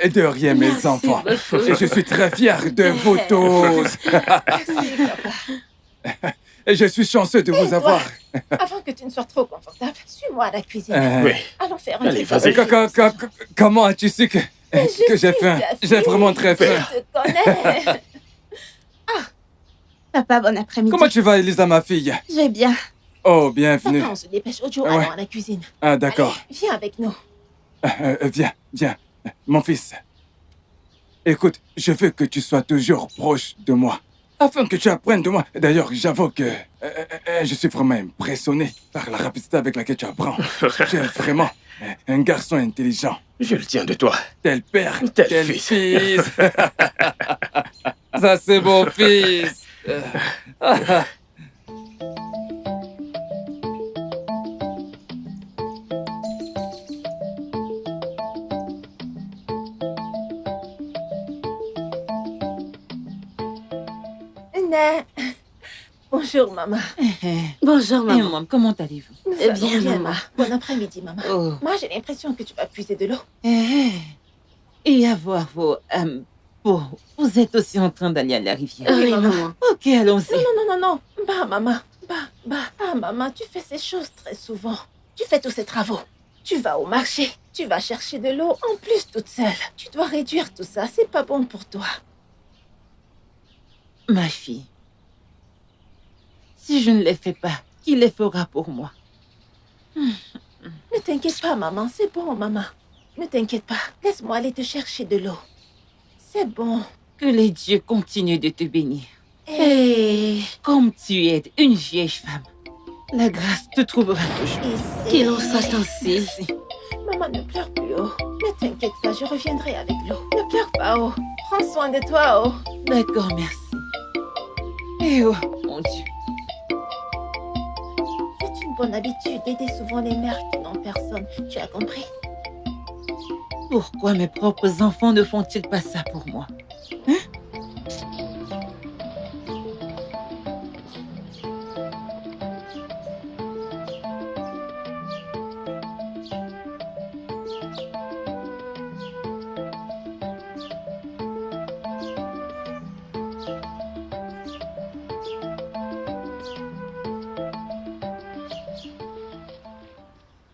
Speaker 2: Et de rien, mes
Speaker 5: Merci
Speaker 2: enfants.
Speaker 5: beaucoup.
Speaker 2: Et je suis très fier de vous tous.
Speaker 10: Merci, papa.
Speaker 2: Et je suis chanceux de vous
Speaker 10: toi.
Speaker 2: avoir.
Speaker 10: Avant que tu ne sois trop confortable, suis-moi à la cuisine.
Speaker 9: Oui.
Speaker 10: Allons faire un
Speaker 9: Allez,
Speaker 10: truc.
Speaker 9: vas-y.
Speaker 2: Comment as-tu su que j'ai
Speaker 10: suis
Speaker 2: faim?
Speaker 10: ta
Speaker 2: J'ai
Speaker 10: fille.
Speaker 2: vraiment très faim.
Speaker 10: Je te connais. Papa, bon après-midi.
Speaker 2: Comment tu vas, Elisa, ma fille?
Speaker 10: Je vais bien.
Speaker 2: Oh, bienvenue.
Speaker 10: Papa, on se dépêche. Ojo,
Speaker 2: Ouais.
Speaker 10: allons à la cuisine.
Speaker 2: Ah, d'accord.
Speaker 10: Allez, viens avec nous.
Speaker 2: Viens. Mon fils. Écoute, je veux que tu sois toujours proche de moi. Afin que tu apprennes de moi. D'ailleurs, j'avoue que je suis vraiment impressionné par la rapidité avec laquelle tu apprends. Tu es vraiment un garçon intelligent.
Speaker 9: Je le tiens de toi.
Speaker 2: Tel père,
Speaker 9: Tel
Speaker 2: tel
Speaker 9: fils.
Speaker 2: fils. Ça, c'est mon fils.
Speaker 10: Né. Bonjour, maman.
Speaker 5: Bonjour,
Speaker 7: Et
Speaker 5: maman.
Speaker 7: maman, comment allez-vous?
Speaker 10: Nous
Speaker 5: Eh
Speaker 10: allons
Speaker 5: bien,
Speaker 10: bien,
Speaker 5: maman.
Speaker 10: Bon après-midi, maman.
Speaker 7: Oh.
Speaker 10: Moi, j'ai l'impression que tu vas puiser de l'eau.
Speaker 7: Et avoir vos... bon, vous êtes aussi en train d'aller à la rivière.
Speaker 10: Oui,
Speaker 5: Oui,
Speaker 10: maman.
Speaker 5: maman.
Speaker 7: Ok, allons-y.
Speaker 10: Non. Bah, maman. Ah, maman, tu fais ces choses très souvent. Tu fais tous ces travaux. Tu vas au marché. Tu vas chercher de l'eau, en plus toute seule. Tu dois réduire tout ça. C'est pas bon pour toi.
Speaker 7: Ma fille, si je ne les fais pas, qui les fera pour moi?
Speaker 10: Ne t'inquiète pas, maman. C'est bon, maman. Ne t'inquiète pas. Laisse-moi aller te chercher de l'eau. C'est bon.
Speaker 7: Que les dieux continuent de te bénir.
Speaker 10: Et
Speaker 7: Comme tu es une vieille femme, la grâce te trouvera toujours.
Speaker 10: ici.
Speaker 5: Qu'il en soit ainsi.
Speaker 10: Maman, ne pleure plus, oh. Ne t'inquiète pas, je reviendrai avec l'eau. Ne pleure pas, oh. Prends soin de toi, oh.
Speaker 7: D'accord, merci. Eh oh, mon Dieu.
Speaker 10: C'est une bonne habitude d'aider souvent les mères qui n'ont personne. Tu as compris?
Speaker 7: Pourquoi mes propres enfants ne font-ils pas ça pour moi? Hein?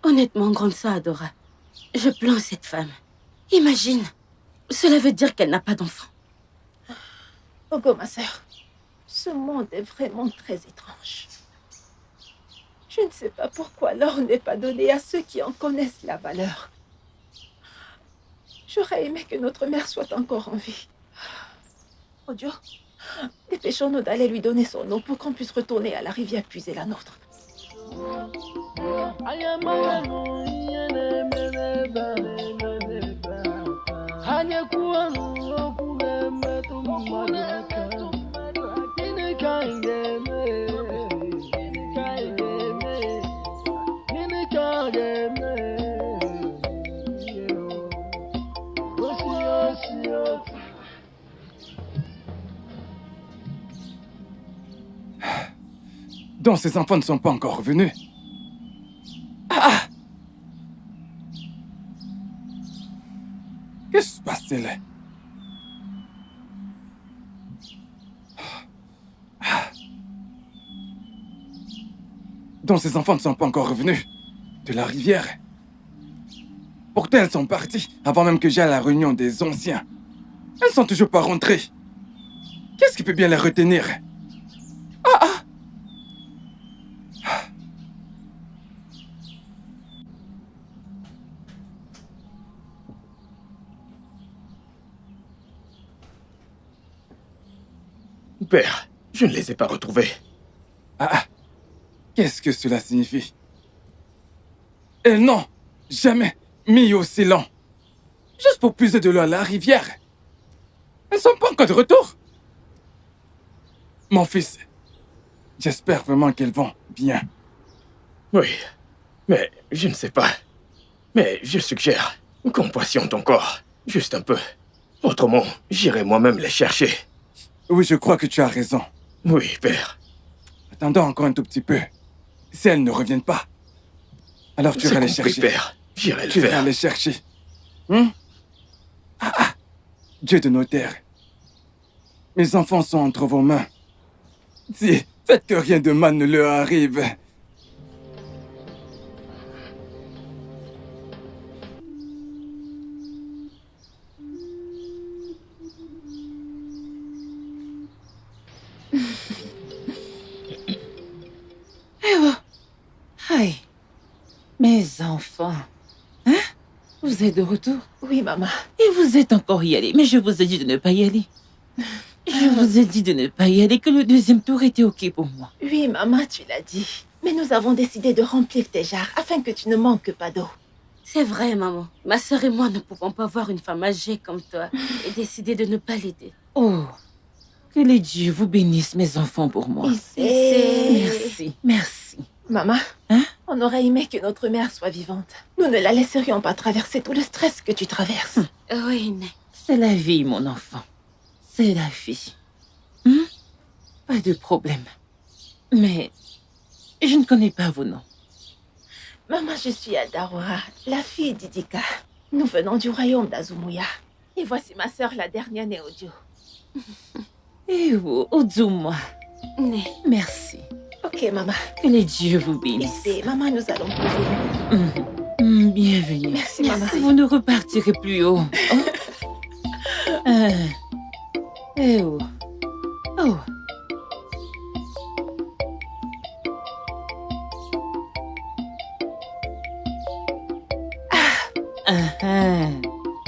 Speaker 5: Honnêtement, grande sœur Adora, je plains cette femme. Imagine, cela veut dire qu'elle n'a pas d'enfant.
Speaker 10: Ogo, ma sœur, ce monde est vraiment très étrange. Je ne sais pas pourquoi l'or n'est pas donné à ceux qui en connaissent la valeur. J'aurais aimé que notre mère soit encore en vie. Odio, dépêchons-nous d'aller lui donner son eau pour qu'on puisse retourner à la rivière puiser la nôtre.
Speaker 2: Donc ces enfants ne sont pas encore revenus. Ah! Qu'est-ce qui se passe-t-il? Donc ces enfants ne sont pas encore revenus de la rivière. Pourtant elles sont parties avant même que j'aille à la réunion des anciens. Elles ne sont toujours pas rentrées. Qu'est-ce qui peut bien les retenir?
Speaker 9: Père, je ne les ai pas retrouvés.
Speaker 2: Qu'est-ce que cela signifie? Elles n'ont jamais mis aussi long. Juste pour puiser de l'eau à la rivière. Elles ne sont pas encore de retour. Mon fils, j'espère vraiment qu'elles vont bien.
Speaker 9: Oui, mais je ne sais pas. Mais je suggère qu'on patiente encore, juste un peu. Autrement, j'irai moi-même les chercher.
Speaker 2: Oui, je crois que tu as raison.
Speaker 9: Oui, père.
Speaker 2: Attendons encore un tout petit peu. Si elles ne reviennent pas, alors tu iras les chercher.
Speaker 9: Père. J'irai le
Speaker 2: Tu
Speaker 9: faire.
Speaker 2: iras les chercher. Dieu de nos terres. Mes enfants sont entre vos mains. Si, faites que rien de mal ne leur arrive.
Speaker 7: Aïe, mes enfants. Hein? Vous êtes de retour?
Speaker 10: Oui, maman.
Speaker 7: Et vous êtes encore y aller, mais je vous ai dit de ne pas y aller. Je vous ai dit de ne pas y aller, que le deuxième tour était OK pour moi.
Speaker 10: Oui, maman, tu l'as dit. Mais nous avons décidé de remplir tes jarres afin que tu ne manques pas d'eau.
Speaker 5: C'est vrai, maman. Ma sœur et moi ne pouvons pas voir une femme âgée comme toi et décider de ne pas l'aider.
Speaker 7: Oh, que les dieux vous bénissent, mes enfants, pour moi. Merci, merci.
Speaker 10: Maman,
Speaker 7: hein?
Speaker 10: On aurait aimé que notre mère soit vivante. Nous ne la laisserions pas traverser tout le stress que tu traverses.
Speaker 5: Oui, Né.
Speaker 7: C'est la vie, mon enfant. C'est la vie. Pas de problème. Mais je ne connais pas vos noms.
Speaker 10: Maman, je suis Adara, la fille d'Idika. Nous venons du royaume d'Azumuya. Et voici ma sœur, la dernière née Odio.
Speaker 7: Eh oh, Odzuma.
Speaker 5: Né.
Speaker 7: Merci.
Speaker 10: Ok, maman.
Speaker 7: Que les dieux vous bénissent.
Speaker 10: Ici, maman, nous allons poser.
Speaker 7: Bienvenue.
Speaker 10: Merci, maman.
Speaker 7: Vous ne repartirez plus haut. Eh oh. Oh.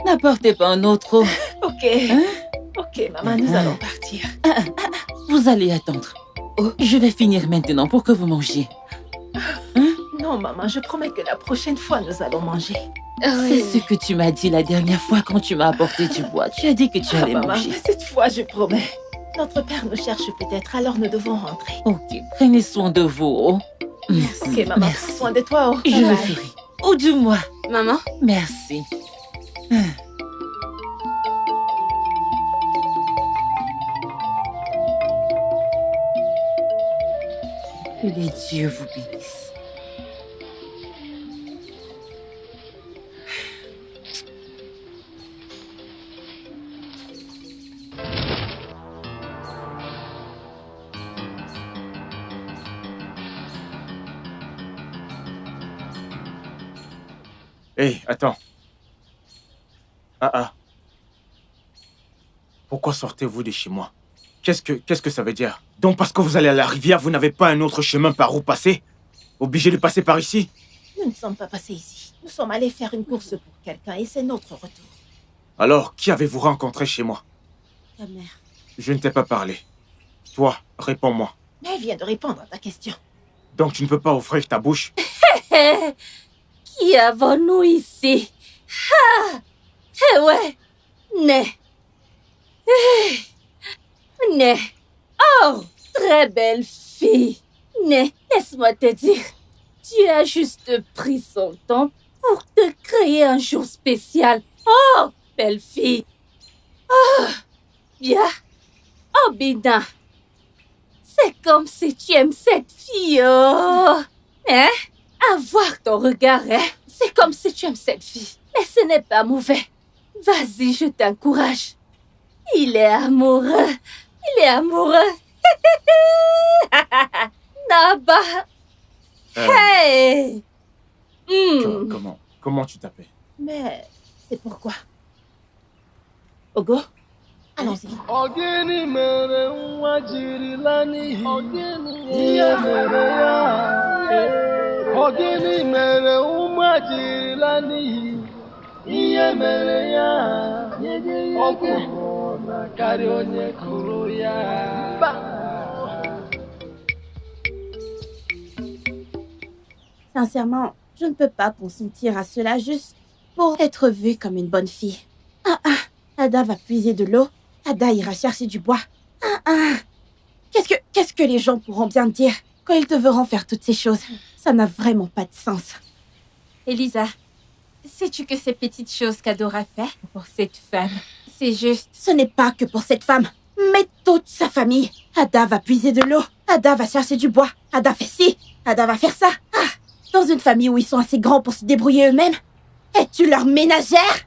Speaker 7: N'apportez pas un autre eau.
Speaker 10: Ok.
Speaker 7: Hein?
Speaker 10: Ok, maman, nous allons partir.
Speaker 7: Vous allez attendre. Je vais finir maintenant pour que vous mangiez.
Speaker 10: Non, Non, maman, je promets que la prochaine fois, nous allons manger.
Speaker 7: C'est ce que tu m'as dit la dernière fois quand tu m'as apporté du bois. Tu as dit que tu allais
Speaker 10: maman,
Speaker 7: manger.
Speaker 10: mais cette fois, je promets. Notre père nous cherche peut-être, alors nous devons rentrer.
Speaker 7: Ok, prenez soin de vous. Oh.
Speaker 10: Ok, maman, prends soin de toi. Oh.
Speaker 7: Je le ferai. Ou du moins.
Speaker 5: Maman?
Speaker 7: Merci. Que les dieux vous bénissent.
Speaker 6: Hé, attends. Ah. Pourquoi sortez-vous de chez moi? Qu'est-ce que ça veut dire? Donc parce que vous allez à la rivière, vous n'avez pas un autre chemin par où passer? Obligé de passer par ici?
Speaker 10: Nous ne sommes pas passés ici. Nous sommes allés faire une course pour quelqu'un et c'est notre retour.
Speaker 6: Alors, qui avez-vous rencontré chez moi?
Speaker 5: Ta mère.
Speaker 6: Je ne t'ai pas parlé. Toi, réponds-moi.
Speaker 10: Mais elle vient de répondre à ta question.
Speaker 6: Donc tu ne peux pas ouvrir ta bouche?
Speaker 3: Qui avons-nous ici? Ah! Eh ouais! Né! Né! Oh! Très belle fille! Né, laisse-moi te dire, tu as juste pris son temps pour te créer un jour spécial. Oh! Belle fille! Oh! Bien! Oh, Bida! C'est comme si tu aimes cette fille, oh! Hein? À voir ton regard, hein? C'est comme si tu aimes cette fille. Mais ce n'est pas mauvais. Vas-y, je t'encourage. Il est amoureux. Il est amoureux. Naba. Hey!
Speaker 6: Comment tu t'appelles?
Speaker 10: Mais c'est pourquoi. Ogo, allons-y.
Speaker 12: Ogini mere nwa jirila n'ihi ihe mere ya. Ogini mere ụmụ jirila n'ihi ihe mere ya. Ọkụ na karịa onye kụrụ ya.
Speaker 5: Sincèrement, je ne peux pas consentir à cela juste pour être vue comme une bonne fille. Ada va puiser de l'eau. Ada ira chercher du bois. Qu'est-ce que les gens pourront bien dire quand ils te verront faire toutes ces choses? Ça n'a vraiment pas de sens.
Speaker 1: Elisa, sais-tu que ces petites choses qu'Adora fait pour cette femme, c'est juste...
Speaker 5: Ce n'est pas que pour cette femme, mais toute sa famille. Ada va puiser de l'eau. Ada va chercher du bois. Ada fait ci. Ada va faire ça. Dans une famille où ils sont assez grands pour se débrouiller eux-mêmes. Es-tu leur ménagère?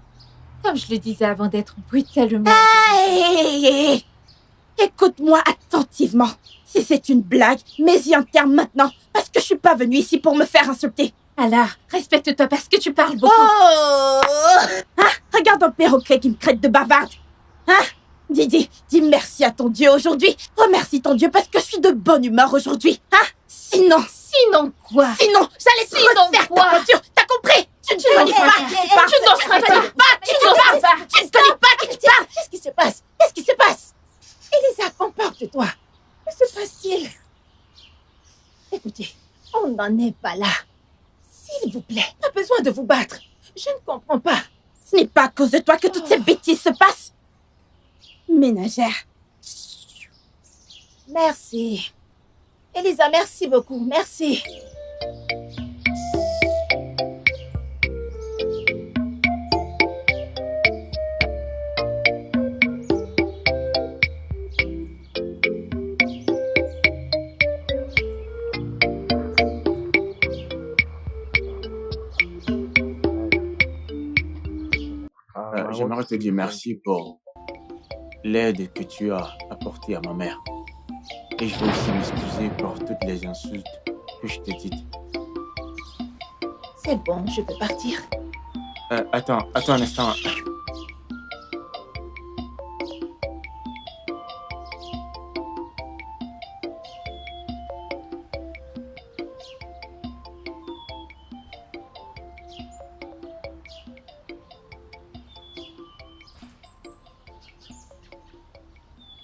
Speaker 1: Comme je le disais avant d'être brutalement...
Speaker 5: Hey! Écoute-moi attentivement. Si c'est une blague, mets-y un terme maintenant, parce que je suis pas venue ici pour me faire insulter.
Speaker 1: Alors, respecte-toi parce que tu parles beaucoup.
Speaker 5: Oh! Regarde un perroquet qui me traite de bavarde. Dis merci à ton Dieu aujourd'hui. Remercie ton Dieu parce que je suis de bonne humeur aujourd'hui. Sinon
Speaker 1: quoi?
Speaker 5: Sinon, j'allais te refaire ta voiture. T'as compris? Tu ne connais pas qui tu parles. Tu ne connais pas qui tu parles.
Speaker 10: Qu'est-ce qui se passe? Qu'est-ce qui se passe? Elisa, comporte-toi. Que se passe-t-il? Écoutez, on n'en est pas là. S'il vous plaît, pas besoin de vous battre. Je ne comprends pas.
Speaker 5: Ce n'est pas à cause de toi que toutes ces bêtises se passent. Ménagère.
Speaker 10: Merci. Elisa, merci beaucoup. Merci.
Speaker 6: J'aimerais te dire merci pour l'aide que tu as apportée à ma mère. Et je veux aussi m'excuser pour toutes les insultes que je t'ai dites.
Speaker 10: C'est bon, je peux partir.
Speaker 6: Attends un instant.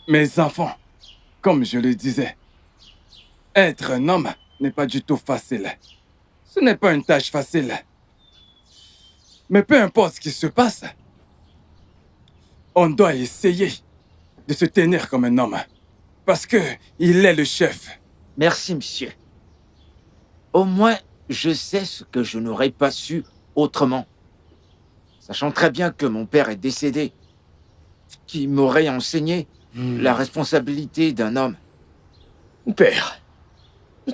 Speaker 2: Mes enfants, comme je le disais, être un homme n'est pas du tout facile. Ce Ce n'est pas une tâche facile. Mais peu importe ce qui se passe, on doit essayer de se tenir comme un homme. Parce que il est le chef.
Speaker 4: Merci, monsieur. Au moins, je sais ce que je n'aurais pas su autrement. Sachant très bien que mon père est décédé, qui m'aurait enseigné la responsabilité d'un homme.
Speaker 9: Père,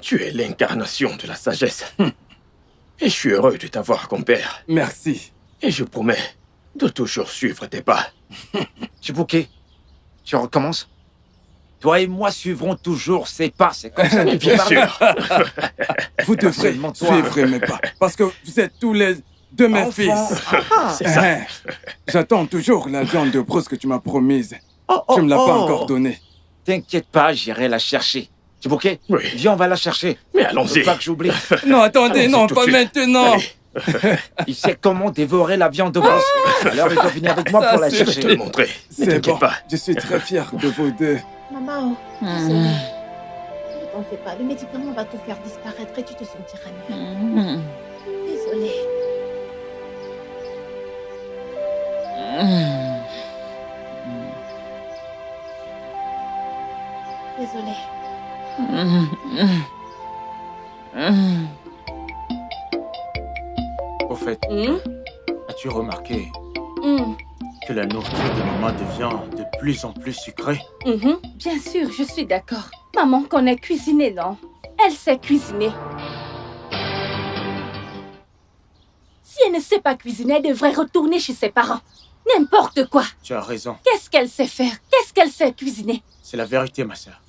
Speaker 9: tu es l'incarnation de la sagesse. Et je suis heureux de t'avoir comme père.
Speaker 2: Merci.
Speaker 9: Et je promets de toujours suivre tes pas.
Speaker 4: Chibuké, tu recommences? Toi et moi suivrons toujours ses pas, c'est comme ça que
Speaker 9: Bien sûr.
Speaker 2: Vous devrez
Speaker 4: Absolument, toi.
Speaker 2: suivre mes pas. Parce que vous êtes tous les deux mes fils.
Speaker 9: C'est ça.
Speaker 2: J'attends toujours la viande de brousse que tu m'as promise.
Speaker 4: Oh,
Speaker 2: Tu me l'as pas
Speaker 4: oh.
Speaker 2: encore donnée.
Speaker 4: T'inquiète pas, j'irai la chercher. Chibuké,
Speaker 9: Oui.
Speaker 4: viens, on va la chercher.
Speaker 9: Mais
Speaker 4: Faut
Speaker 9: allons-y.
Speaker 4: pas que j'oublie.
Speaker 2: Non, attendez,
Speaker 9: Allons-y
Speaker 2: non,
Speaker 9: tout
Speaker 2: pas
Speaker 9: de suite.
Speaker 2: maintenant.
Speaker 9: Allez,
Speaker 4: Il sait comment dévorer la viande de brousse. Alors il doit venir avec moi
Speaker 2: Ça,
Speaker 4: pour la
Speaker 2: c'est-
Speaker 9: je vais te le
Speaker 4: chercher.
Speaker 9: montrer. Ne
Speaker 2: C'est
Speaker 9: t'inquiète
Speaker 2: bon.
Speaker 9: pas.
Speaker 2: Je suis très fier de vous deux.
Speaker 10: Maman, désolée. Ne t'en fais pas. Le médicament va te faire disparaître et tu te sentiras mieux. Désolée. Désolée.
Speaker 6: Au fait, as-tu remarqué
Speaker 1: Hmm.
Speaker 6: que la nourriture de maman devient de plus en plus sucrée?
Speaker 1: Bien sûr, je suis d'accord. Maman connaît cuisiner, non? Elle sait cuisiner. Si elle ne sait pas cuisiner, elle devrait retourner chez ses parents. N'importe quoi.
Speaker 6: Tu as raison.
Speaker 1: Qu'est-ce qu'elle sait faire? Qu'est-ce qu'elle sait cuisiner?
Speaker 6: C'est la vérité, ma sœur.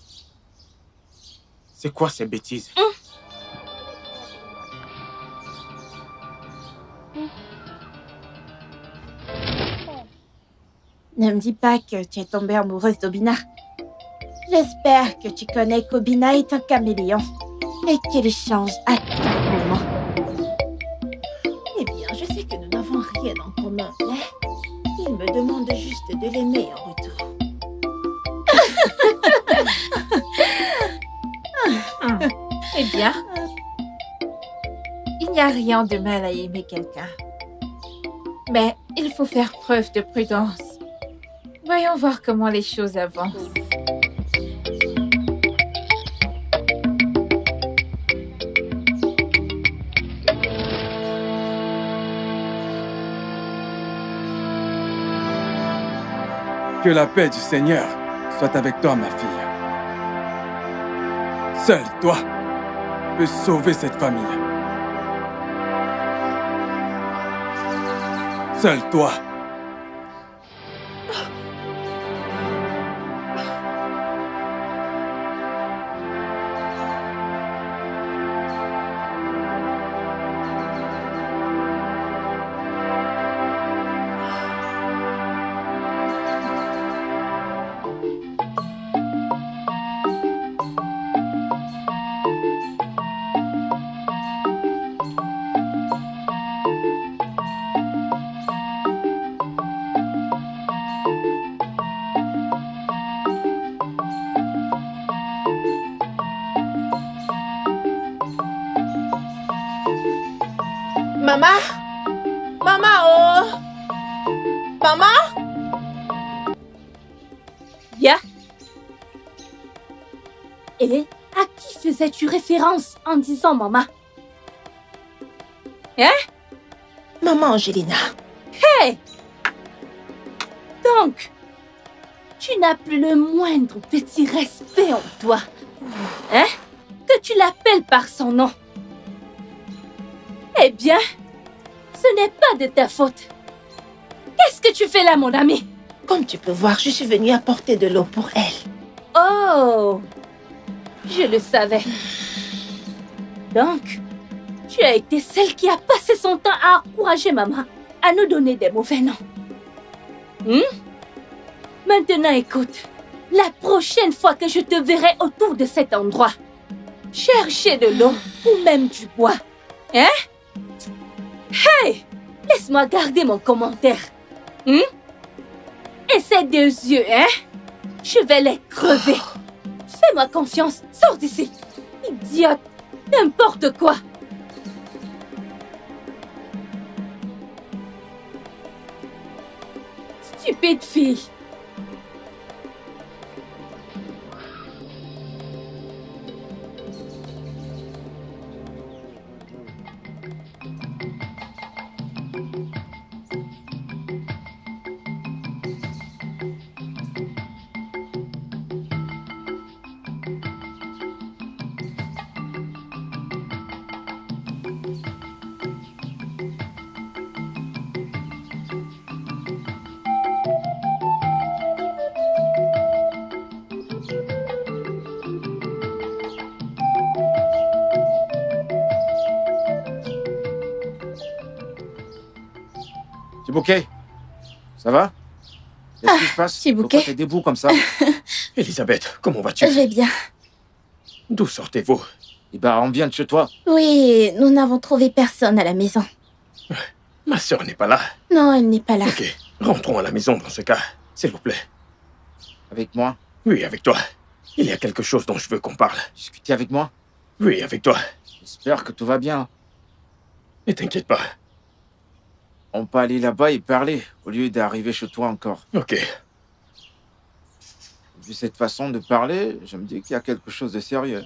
Speaker 6: C'est quoi ces bêtises?
Speaker 10: Ne me dis pas que tu es tombée amoureuse d'Obina. J'espère que tu connais qu'Obina est un caméléon et qu'il change à tout moment. Eh bien, je sais que nous n'avons rien en commun, mais il me demande juste de l'aimer en retour.
Speaker 1: Eh bien, il n'y a rien de mal à aimer quelqu'un. Mais il faut faire preuve de prudence. Voyons voir comment les choses avancent.
Speaker 2: Que la paix du Seigneur soit avec toi, ma fille. Seul toi peux sauver cette famille. Seul toi.
Speaker 10: Maman? Maman, oh! Maman?
Speaker 1: Bien. Et à qui faisais-tu référence en disant maman?
Speaker 10: Maman Angelina.
Speaker 1: Hey! Donc, tu n'as plus le moindre petit respect en toi. Hein? Que tu l'appelles par son nom. Eh bien, ce n'est pas de ta faute. Qu'est-ce que tu fais là, mon ami?
Speaker 10: Comme tu peux voir, je suis venue apporter de l'eau pour elle.
Speaker 1: Oh! Je le savais. Donc, tu as été celle qui a passé son temps à encourager maman à nous donner des mauvais noms. Maintenant, écoute. La prochaine fois que je te verrai autour de cet endroit, chercher de l'eau ou même du bois. Hein? Hey! Laisse-moi garder mon commentaire. Et ces deux yeux, hein? Je vais les crever. Fais-moi confiance. Sors d'ici. Idiote. N'importe quoi. Stupide fille.
Speaker 4: Bouquet, ça va? Qu'est-ce qui se passe?
Speaker 3: Petit Bouquet.
Speaker 4: Pourquoi t'es debout comme ça?
Speaker 9: Elisabeth, comment vas-tu?
Speaker 3: Je vais bien.
Speaker 9: D'où sortez-vous?
Speaker 4: Eh ben, on vient de chez toi.
Speaker 3: Oui, nous n'avons trouvé personne à la maison.
Speaker 9: Ma sœur n'est pas là.
Speaker 3: Non, elle n'est pas là.
Speaker 9: Ok, rentrons à la maison dans ce cas, s'il vous plaît.
Speaker 4: Avec moi?
Speaker 9: Oui, avec toi. Il y a quelque chose dont je veux qu'on parle.
Speaker 4: Discuter avec moi?
Speaker 9: Oui, avec toi.
Speaker 4: J'espère que tout va bien.
Speaker 9: Ne t'inquiète pas.
Speaker 4: On peut aller là-bas et parler, au lieu d'arriver chez toi encore.
Speaker 9: Ok.
Speaker 4: Vu cette façon de parler, je me dis qu'il y a quelque chose de sérieux.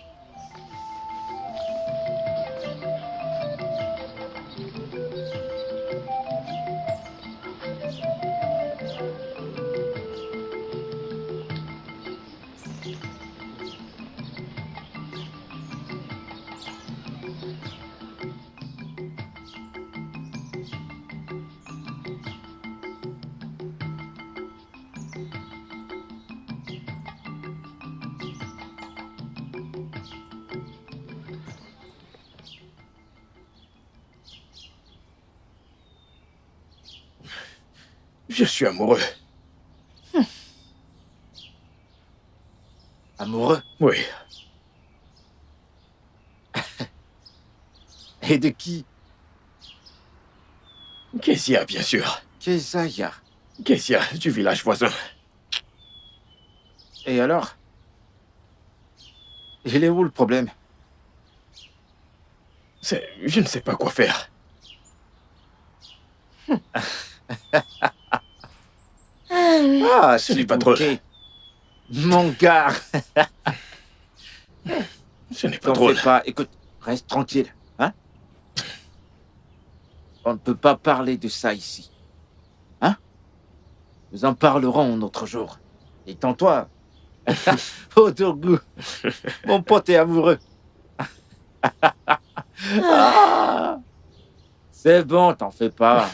Speaker 9: Je suis amoureux.
Speaker 4: Amoureux?
Speaker 9: Oui.
Speaker 4: Et de qui?
Speaker 9: Kezia, bien sûr.
Speaker 4: Kezia.
Speaker 9: Kezia, du village voisin.
Speaker 4: Et alors? Il est où le problème?
Speaker 9: Je ne sais pas quoi faire.
Speaker 4: Ah,
Speaker 9: ce n'est pas drôle.
Speaker 4: Mon gars.
Speaker 9: Ce n'est pas
Speaker 4: T'en
Speaker 9: drôle.
Speaker 4: fais pas. Écoute, reste tranquille. Hein? On ne peut pas parler de ça ici. Hein? Nous en parlerons un autre jour. Détends-toi. Oh, Dorgou. Mon pote est amoureux. Ah. C'est bon, t'en fais pas.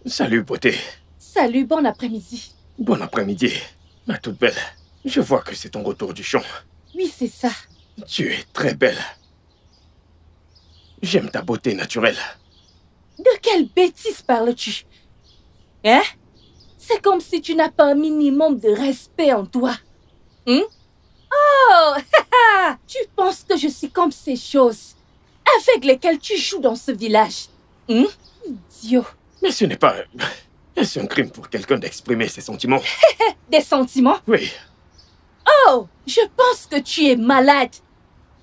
Speaker 9: Salut, beauté.
Speaker 1: Salut, bon après-midi.
Speaker 9: Bon après-midi, ma toute belle. Je vois que c'est ton retour du champ.
Speaker 1: Oui, c'est ça.
Speaker 9: Tu es très belle. J'aime ta beauté naturelle.
Speaker 1: De quelle bêtise parles-tu? Hein? C'est comme si tu n'as pas un minimum de respect en toi. Hein? Oh! Tu penses que je suis comme ces choses avec lesquelles tu joues dans ce village? Hein? Idiot.
Speaker 9: Mais ce n'est pas... Est-ce un crime pour quelqu'un d'exprimer ses sentiments?
Speaker 1: Des sentiments?
Speaker 9: Oui.
Speaker 1: Oh! Je pense que tu es malade.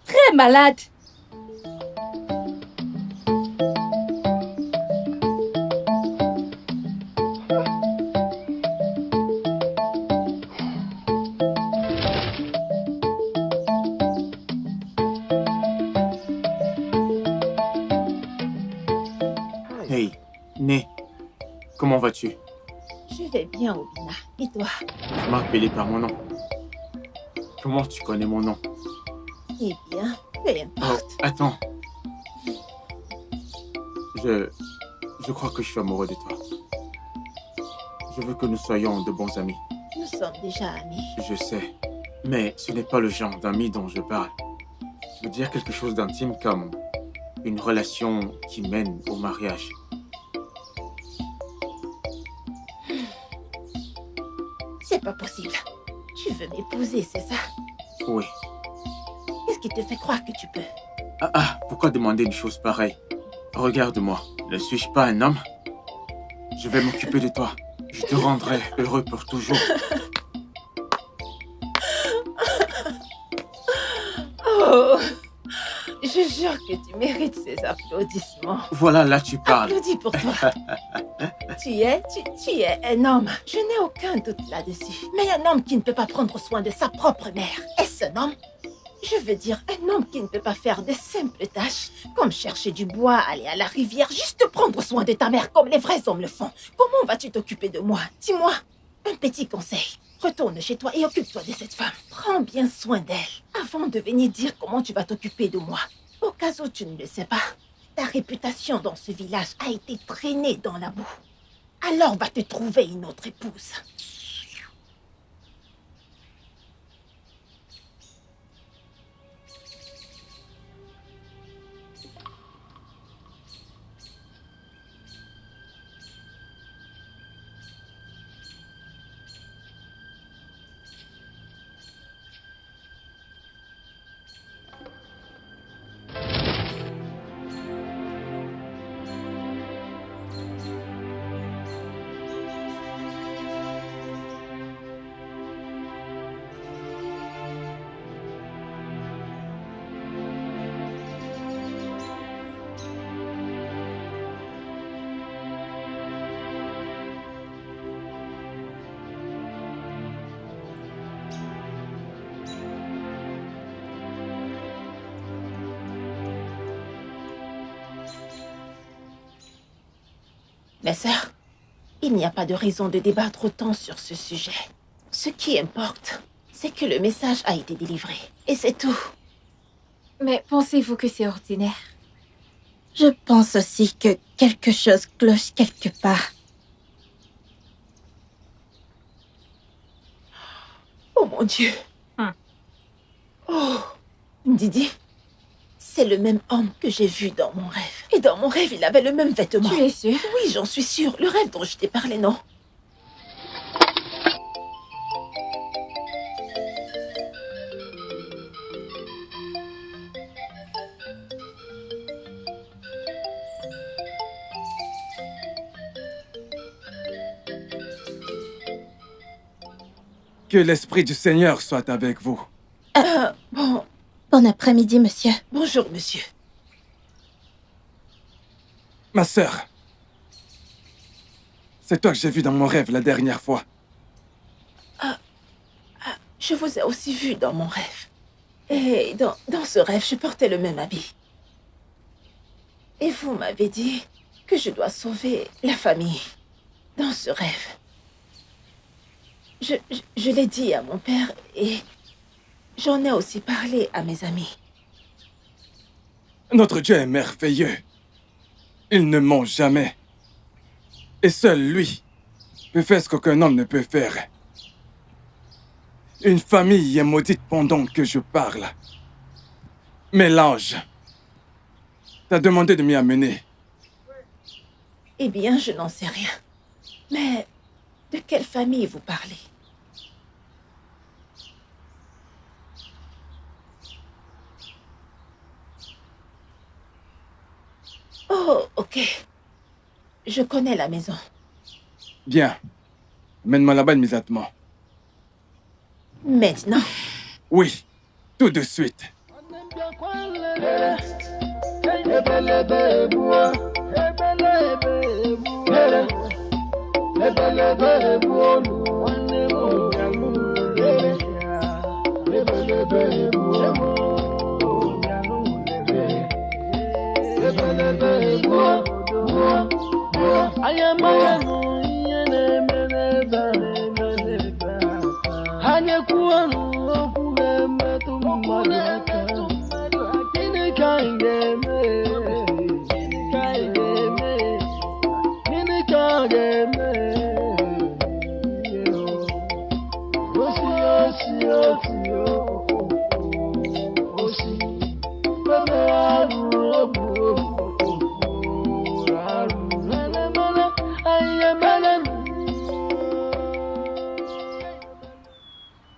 Speaker 1: Très malade.
Speaker 6: Hey, Né, comment vas-tu?
Speaker 10: Je vais bien, Obina. Et toi?
Speaker 6: Tu m'as appelé par mon nom. Comment tu connais mon nom?
Speaker 10: Eh bien, peu importe.
Speaker 6: Oh, attends. Je crois que je suis amoureux de toi. Je veux que nous soyons de bons amis.
Speaker 10: Nous sommes déjà amis.
Speaker 6: Je sais, mais ce n'est pas le genre d'amis dont je parle. Je veux dire quelque chose d'intime comme une relation qui mène au mariage.
Speaker 10: C'est pas possible. Tu veux m'épouser, c'est ça?
Speaker 6: Oui.
Speaker 10: Qu'est-ce qui te fait croire que tu peux?
Speaker 6: Pourquoi demander une chose pareille? Regarde-moi, ne suis-je pas un homme? Je vais m'occuper de toi. Je te rendrai heureux pour toujours.
Speaker 10: Oh, je jure que tu mérites ces applaudissements.
Speaker 6: Voilà, là tu parles.
Speaker 10: Applaudis pour toi. tu es un homme. Je n'ai aucun doute là-dessus. Mais un homme qui ne peut pas prendre soin de sa propre mère, est-ce un homme? Je veux dire, un homme qui ne peut pas faire de simples tâches, comme chercher du bois, aller à la rivière, juste prendre soin de ta mère comme les vrais hommes le font. Comment vas-tu t'occuper de moi? Dis-moi, un petit conseil. Retourne chez toi et occupe-toi de cette femme. Prends bien soin d'elle avant de venir dire comment tu vas t'occuper de moi. Au cas où tu ne le sais pas, ta réputation dans ce village a été traînée dans la boue. Alors va te trouver une autre épouse. Mes sœurs, il n'y a pas de raison de débattre autant sur ce sujet. Ce qui importe, c'est que le message a été délivré. Et c'est tout.
Speaker 1: Mais pensez-vous que c'est ordinaire?
Speaker 3: Je pense aussi que quelque chose cloche quelque part.
Speaker 10: Oh mon Dieu. Oh, Didi, c'est le même homme que j'ai vu dans mon rêve. Et dans mon rêve, il avait le même vêtement.
Speaker 1: Tu es sûre?
Speaker 10: Oui, j'en suis sûre. Le rêve dont je t'ai parlé, non?
Speaker 2: Que l'Esprit du Seigneur soit avec vous.
Speaker 3: Bon après-midi, monsieur.
Speaker 10: Bonjour, monsieur.
Speaker 2: Ma sœur, c'est toi que j'ai vu dans mon rêve la dernière fois.
Speaker 10: Je vous ai aussi vu dans mon rêve. Et dans ce rêve, je portais le même habit. Et vous m'avez dit que je dois sauver la famille. Dans ce rêve. Je l'ai dit à mon père et j'en ai aussi parlé à mes amis.
Speaker 2: Notre Dieu est merveilleux. Il ne ment jamais. Et seul lui peut faire ce qu'aucun homme ne peut faire. Une famille est maudite pendant que je parle. Mais l'ange t'a demandé de m'y amener.
Speaker 10: Eh bien, je n'en sais rien. Mais de quelle famille vous parlez? Oh, ok. Je connais la maison.
Speaker 2: Bien. Mène-moi là-bas immédiatement.
Speaker 10: Maintenant?
Speaker 2: Oui, tout de suite.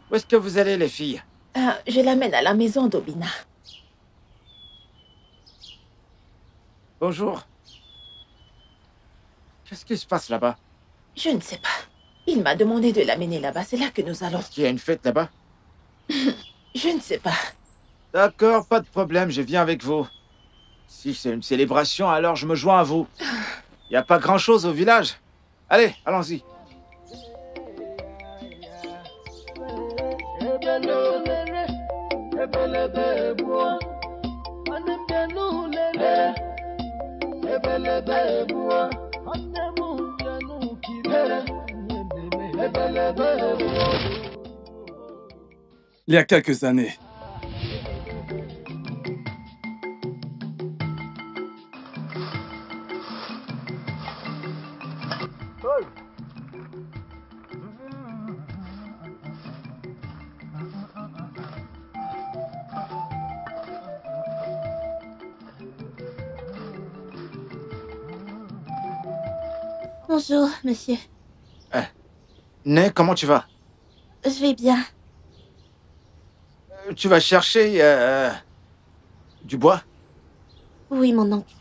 Speaker 4: Où est-ce que vous allez, les filles?
Speaker 10: Je l'amène à la maison d'Obina.
Speaker 4: Bonjour. Qu'est-ce qui se passe là-bas?
Speaker 10: Je ne sais pas. Il m'a demandé de l'amener là-bas. C'est là que nous allons.
Speaker 4: Est-ce qu'il y a une fête là-bas?
Speaker 10: Je ne sais pas.
Speaker 4: D'accord, pas de problème, je viens avec vous. Si c'est une célébration, alors je me joins à vous. Il n'y a pas grand-chose au village. Allez, allons-y.
Speaker 2: Il y a quelques années,
Speaker 13: Bonjour, monsieur.
Speaker 4: Né, comment tu vas?
Speaker 13: Je vais bien.
Speaker 4: Tu vas chercher du bois?
Speaker 13: Oui, mon oncle.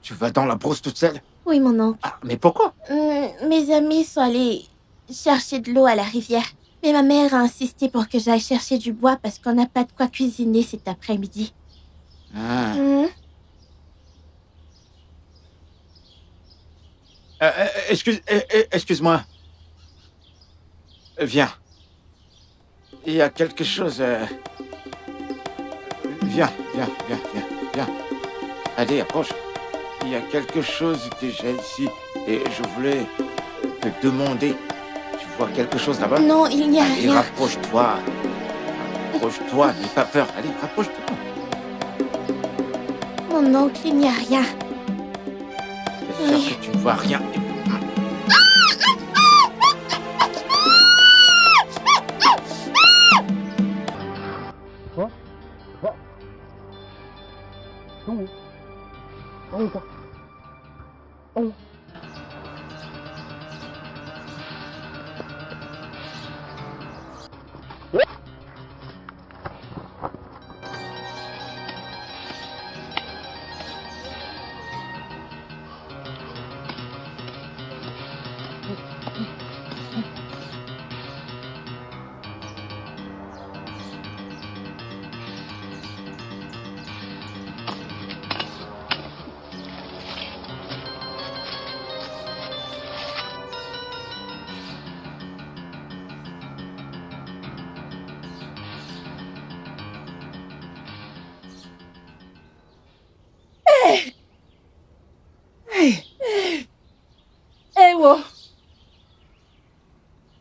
Speaker 4: Tu vas dans la brousse toute seule?
Speaker 13: Oui, mon oncle.
Speaker 4: Ah, mais pourquoi?
Speaker 13: Mes amis sont allés chercher de l'eau à la rivière. Mais ma mère a insisté pour que j'aille chercher du bois parce qu'on n'a pas de quoi cuisiner cet après-midi.
Speaker 4: Ah. Excuse-moi. Viens. Il y a quelque chose... Viens. Allez, approche. Il y a quelque chose que j'ai ici et je voulais te demander. Tu vois quelque chose là-bas?
Speaker 13: Non, il n'y a
Speaker 4: Allez,
Speaker 13: rien.
Speaker 4: rapproche-toi. Rapproche-toi, n'aie pas peur. Allez, rapproche-toi.
Speaker 13: Mon oncle, il n'y a rien.
Speaker 4: J'espère que tu ne vois rien.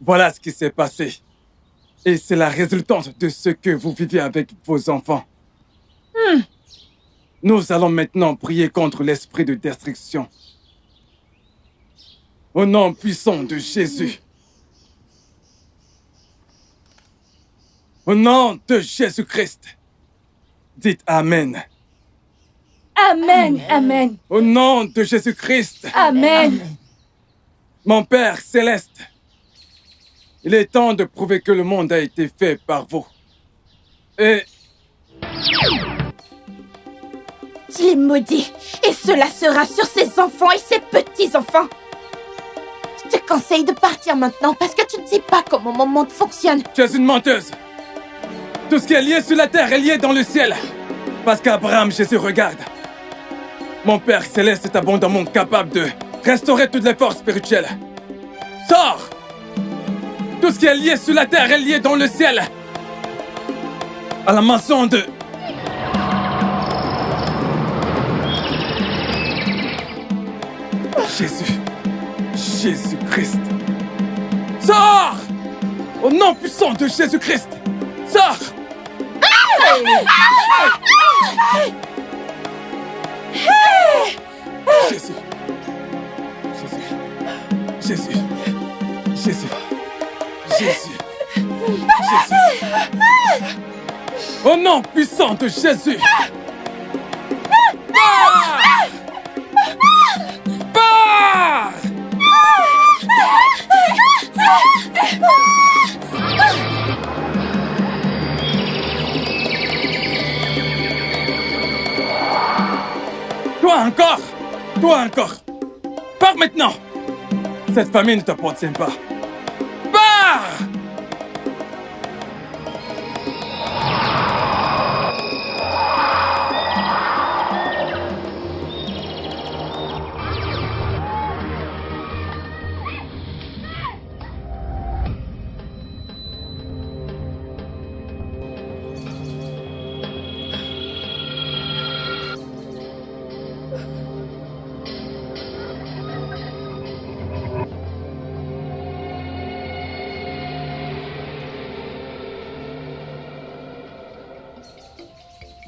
Speaker 2: Voilà ce qui s'est passé. Et c'est la résultante de ce que vous vivez avec vos enfants. Nous allons maintenant prier contre l'esprit de destruction. Au nom puissant de Jésus. Au nom de Jésus-Christ. Dites Amen.
Speaker 1: Amen, amen,
Speaker 2: Au nom de Jésus-Christ.
Speaker 1: amen.
Speaker 2: Mon Père céleste, il est temps de prouver que le monde a été fait par vous. Et
Speaker 3: Je les maudis, et cela sera sur ses enfants et ses petits-enfants. Je te conseille de partir maintenant parce que tu ne sais pas comment mon monde fonctionne.
Speaker 2: tu es une menteuse. Tout ce qui est lié sur la terre est lié dans le ciel. Parce qu'Abraham, Jésus, regarde. Mon Père céleste est abondamment capable de restaurer toutes les forces spirituelles. Sors! Tout ce qui est lié sur la terre est lié dans le ciel. À la mention de... Jésus-Christ. Sors! Au nom puissant de Jésus-Christ. Sors! Jésus. Au nom puissant de Jésus. Pars! Pars! Toi encore! Toi encore! Pars maintenant! Cette famille ne t'appartient pas. Pars!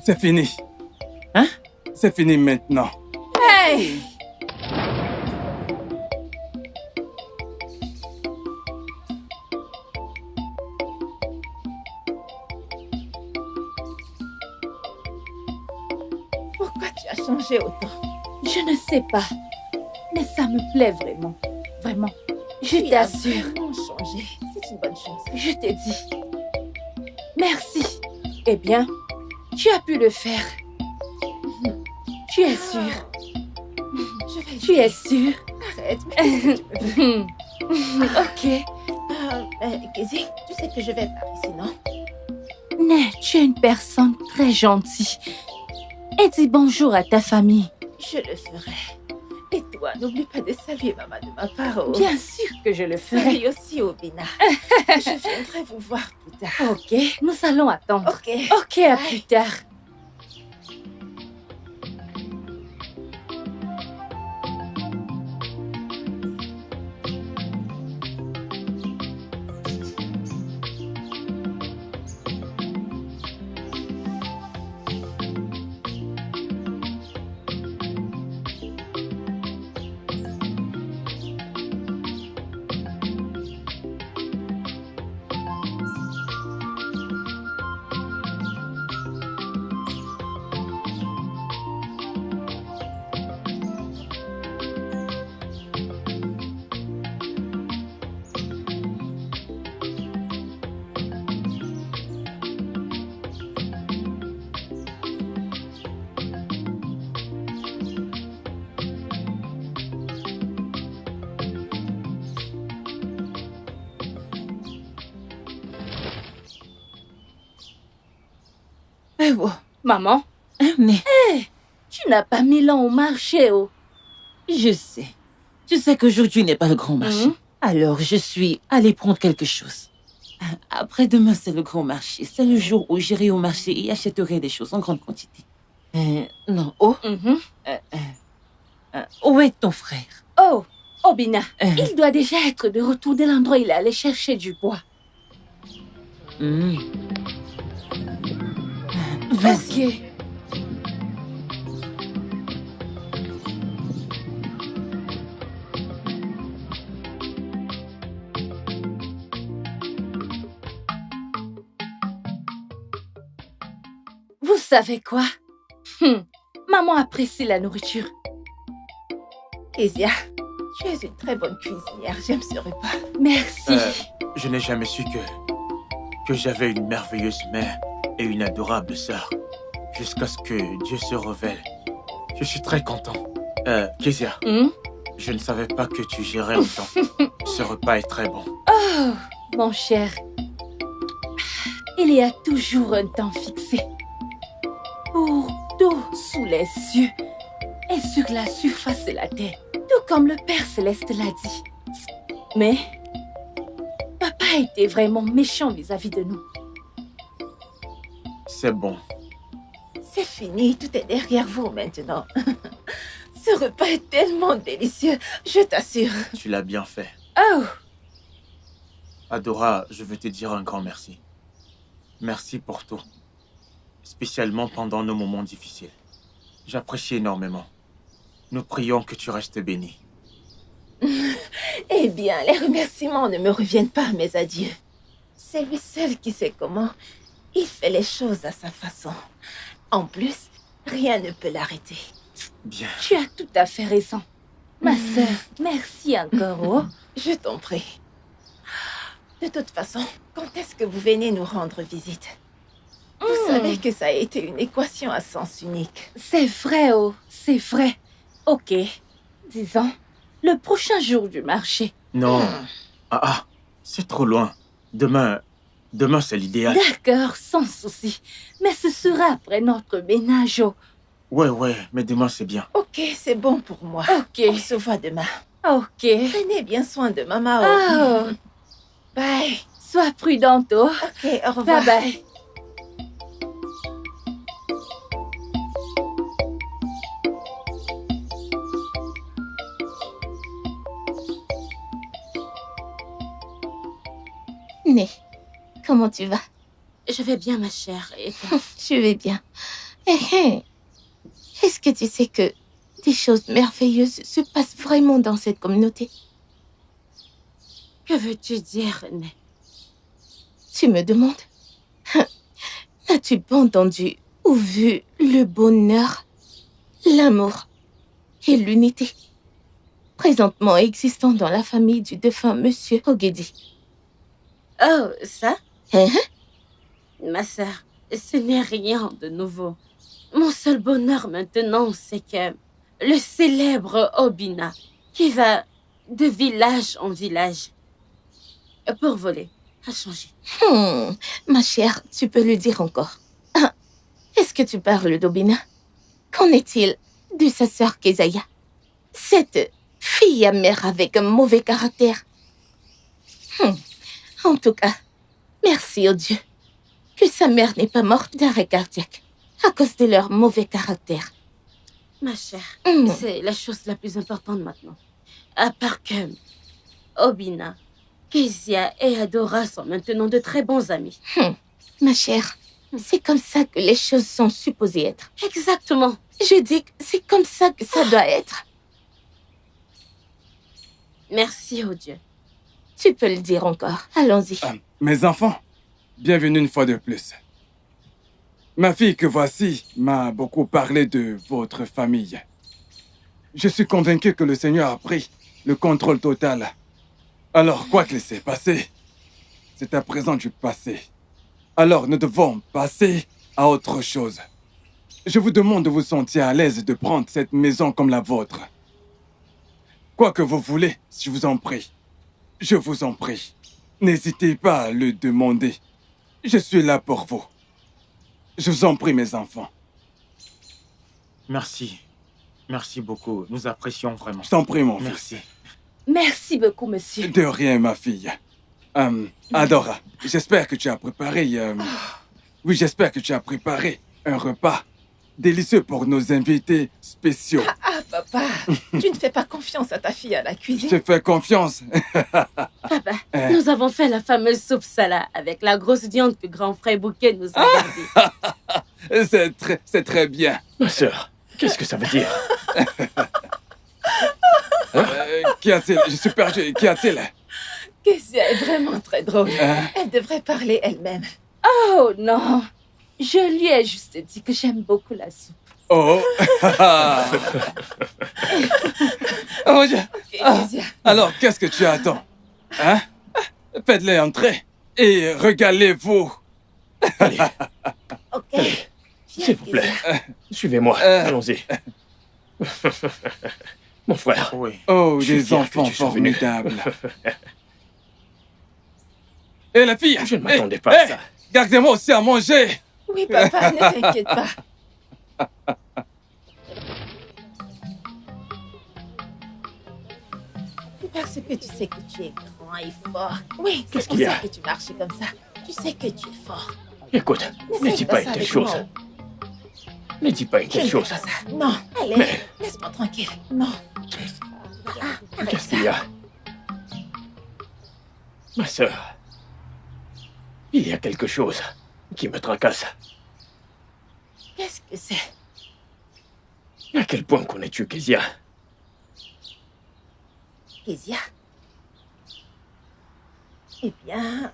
Speaker 2: C'est fini.
Speaker 7: Hein?
Speaker 2: C'est fini maintenant.
Speaker 1: Hey!
Speaker 10: Pourquoi tu as changé autant?
Speaker 1: Je ne sais pas. Mais ça me plaît vraiment. Vraiment. Je t'assure.
Speaker 10: Tu as vraiment changé. C'est une bonne chose.
Speaker 1: Je t'ai dit. Merci. Eh bien, tu as pu le faire. Tu es sûre? Tu es sûre?
Speaker 10: Arrête, mais qu'est-ce que tu me veux?
Speaker 1: Ok.
Speaker 10: Kézie, tu sais que je vais par ici, non?
Speaker 1: Mais tu es une personne très gentille. Et dis bonjour à ta famille.
Speaker 10: Je le ferai. Et toi, n'oublie pas de saluer maman de ma part. Oh.
Speaker 1: Bien sûr que je le ferai.
Speaker 10: Salut aussi, Obina. Je viendrai vous voir plus tard.
Speaker 1: Ok, nous allons attendre.
Speaker 10: Ok.
Speaker 1: Ok, à plus tard.
Speaker 7: Eh oh.
Speaker 1: Maman,
Speaker 7: Mais
Speaker 1: tu n'as pas mis l'an au marché, oh.
Speaker 7: je sais. Tu sais qu'aujourd'hui n'est pas le grand marché.
Speaker 1: Mhm.
Speaker 7: Alors, je suis allée prendre quelque chose. Après-demain, c'est le grand marché. C'est le jour où j'irai au marché et achèterai des choses en grande quantité. Non, oh. Où est ton frère?
Speaker 1: Oh, Obina, il doit déjà être de retour de l'endroit où il est allé chercher du bois.
Speaker 7: Vas-y.
Speaker 1: Ok. Vous savez quoi? Maman apprécie la nourriture.
Speaker 10: Kezia, tu es une très bonne cuisinière. J'aime ce repas.
Speaker 1: Merci.
Speaker 6: Je n'ai jamais su que j'avais une merveilleuse mère et une adorable sœur. Jusqu'à ce que Dieu se révèle. Je suis très content. Kezia, je ne savais pas que tu gérais autant. Ce repas est très bon.
Speaker 1: Oh, mon cher. Il y a toujours un temps fixé. Pour tout sous les cieux et sur la surface de la terre. Tout comme le Père Céleste l'a dit. Mais, papa était vraiment méchant vis-à-vis de nous.
Speaker 6: C'est bon.
Speaker 10: C'est fini, tout est derrière vous maintenant. Ce repas est tellement délicieux, je t'assure.
Speaker 6: Tu l'as bien fait.
Speaker 1: Oh,
Speaker 6: Adora, je veux te dire un grand merci. Merci pour tout. Spécialement pendant nos moments difficiles. J'apprécie énormément. Nous prions que tu restes béni.
Speaker 10: Eh bien, les remerciements ne me reviennent pas à mes adieux. C'est lui seul qui sait comment. Il fait les choses à sa façon. En plus, rien ne peut l'arrêter.
Speaker 6: Bien.
Speaker 1: tu as tout à fait raison. Ma sœur, merci encore. Oh.
Speaker 10: Je t'en prie. De toute façon, quand est-ce que vous venez nous rendre visite? Vous savez que ça a été une équation à sens unique.
Speaker 1: C'est vrai, oh. C'est
Speaker 7: c'est vrai. Ok. Disons, le prochain jour du marché.
Speaker 6: Non. C'est trop loin. Demain c'est l'idéal.
Speaker 7: D'accord, sans souci. Mais ce sera après notre ménage.
Speaker 6: Ouais, mais demain c'est bien.
Speaker 10: Ok, c'est bon pour moi.
Speaker 7: Ok.
Speaker 10: On se voit demain.
Speaker 7: Ok.
Speaker 10: Prenez bien soin de maman.
Speaker 7: Oh.
Speaker 10: Bye.
Speaker 7: Sois prudente.
Speaker 10: Ok, au revoir.
Speaker 7: Bye bye.
Speaker 13: Né, comment tu vas?
Speaker 5: Je vais bien, ma chère. Et toi?
Speaker 13: Je vais bien. Est-ce que tu sais que des choses merveilleuses se passent vraiment dans cette communauté?
Speaker 5: Que veux-tu dire, Né?
Speaker 13: Tu me demandes? N'as-tu pas entendu ou vu le bonheur, l'amour et l'unité présentement existant dans la famille du défunt Monsieur Ogedi?
Speaker 5: Oh, ça?
Speaker 13: Hein?
Speaker 5: Ma sœur, ce n'est rien de nouveau. Mon seul bonheur maintenant, c'est que le célèbre Obina, qui va de village en village pour voler, a changé.
Speaker 13: Ma chère, tu peux le dire encore. Est-ce que tu parles d'Obina? Qu'en est-il de sa sœur Kezaya? Cette fille amère avec un mauvais caractère. En tout cas, merci au Dieu que sa mère n'est pas morte d'arrêt cardiaque à cause de leur mauvais caractère.
Speaker 5: Ma chère, c'est la chose la plus importante maintenant. À part que Obina, Kezia et Adora sont maintenant de très bons amis.
Speaker 13: Ma chère, c'est comme ça que les choses sont supposées être.
Speaker 5: Exactement.
Speaker 13: Je dis que c'est comme ça que ça doit être.
Speaker 5: Merci au Dieu.
Speaker 13: Tu peux le dire encore. Allons-y.
Speaker 2: Mes enfants, bienvenue une fois de plus. Ma fille que voici m'a beaucoup parlé de votre famille. Je suis convaincu que le Seigneur a pris le contrôle total. Alors, quoi qu'il s'est passé, c'est à présent du passé. Alors, nous devons passer à autre chose. Je vous demande de vous sentir à l'aise de prendre cette maison comme la vôtre. Quoi que vous voulez, je vous en prie. Je vous en prie. N'hésitez pas à le demander. Je suis là pour vous. Je vous en prie, mes enfants.
Speaker 6: Merci. Merci beaucoup. Nous apprécions vraiment.
Speaker 2: Je t'en prie, mon
Speaker 6: Merci.
Speaker 2: fils.
Speaker 7: Merci beaucoup, monsieur.
Speaker 2: De rien, ma fille. Adora, j'espère que tu as préparé... Oui, j'espère que tu as préparé un repas délicieux pour nos invités spéciaux.
Speaker 10: Papa, tu ne fais pas confiance à ta fille à la cuisine.
Speaker 2: Je te fais confiance.
Speaker 5: Papa, nous avons fait la fameuse soupe salade avec la grosse viande que grand frère Bouquet nous a gardée.
Speaker 2: C'est très bien.
Speaker 9: Ma sœur, qu'est-ce que ça veut dire?
Speaker 2: Qu'y a-t-il? Je suis perdu. Qu'y a-t-il?
Speaker 10: Kezia est vraiment très drôle. Elle devrait parler elle-même.
Speaker 7: Oh non, je lui ai juste dit que j'aime beaucoup la soupe.
Speaker 2: Oh. Oh, alors, qu'est-ce que tu attends? Hein? Faites-les entrer et régalez-vous.
Speaker 9: Allez.
Speaker 10: Ok.
Speaker 9: Allez, s'il vous plaît, suivez-moi. Allons-y. Mon frère.
Speaker 6: Oui.
Speaker 2: Oh,
Speaker 9: Je suis
Speaker 2: des
Speaker 9: fier
Speaker 2: enfants
Speaker 9: que tu sois venu.
Speaker 2: formidables. Et la fille?
Speaker 9: Je ne m'attendais pas à ça.
Speaker 2: Gardez-moi aussi à manger.
Speaker 10: Oui, papa, ne t'inquiète pas. C'est parce que tu sais que tu es grand et fort. Oui, c'est
Speaker 9: Qu'est-ce
Speaker 10: pour
Speaker 9: qu'il y
Speaker 10: ça
Speaker 9: a?
Speaker 10: que tu marches comme ça. Tu sais que tu es fort.
Speaker 9: Écoute, ne
Speaker 10: N'essaye
Speaker 9: dis
Speaker 10: pas
Speaker 9: pas une
Speaker 10: ça
Speaker 9: telle
Speaker 10: avec
Speaker 9: chose.
Speaker 10: moi.
Speaker 9: Ne dis pas une
Speaker 10: Je
Speaker 9: telle
Speaker 10: ne fais
Speaker 9: chose.
Speaker 10: pas ça. Non, allez,
Speaker 9: Mais-
Speaker 10: laisse-moi tranquille. Non. Arrête
Speaker 9: Qu'est-ce
Speaker 10: ça.
Speaker 9: qu'il y a? Ma sœur, il y a quelque chose qui me tracasse.
Speaker 10: Qu'est-ce que c'est?
Speaker 9: À quel point connais-tu Kezia?
Speaker 10: Kezia? Eh bien,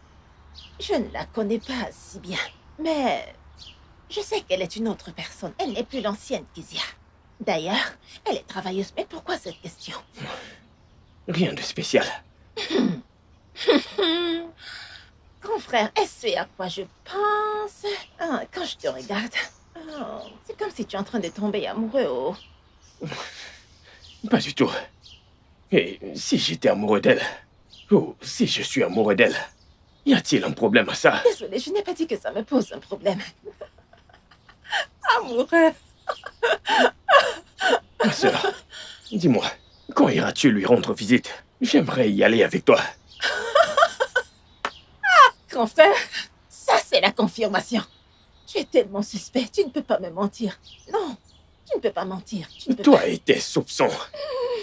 Speaker 10: je ne la connais pas si bien. Mais je sais qu'elle est une autre personne. Elle n'est plus l'ancienne Kezia. D'ailleurs, elle est travailleuse. Mais pourquoi cette question?
Speaker 9: Rien de spécial.
Speaker 10: Grand frère, est-ce à quoi je pense? Quand je te regarde, c'est comme si tu es en train de tomber amoureux. Oh.
Speaker 9: Pas du tout. Et si j'étais amoureux d'elle, ou si je suis amoureux d'elle, y a-t-il un problème à ça?
Speaker 10: Désolée, je n'ai pas dit que ça me pose un problème. Amoureux.
Speaker 9: Ma sœur, dis-moi, quand iras-tu lui rendre visite? J'aimerais y aller avec toi.
Speaker 10: Grand frère, ça c'est la confirmation. Tu es tellement suspect, tu ne peux pas me mentir. Non, tu ne peux pas mentir. Tu ne peux
Speaker 9: Toi
Speaker 10: pas.
Speaker 9: et tes soupçons.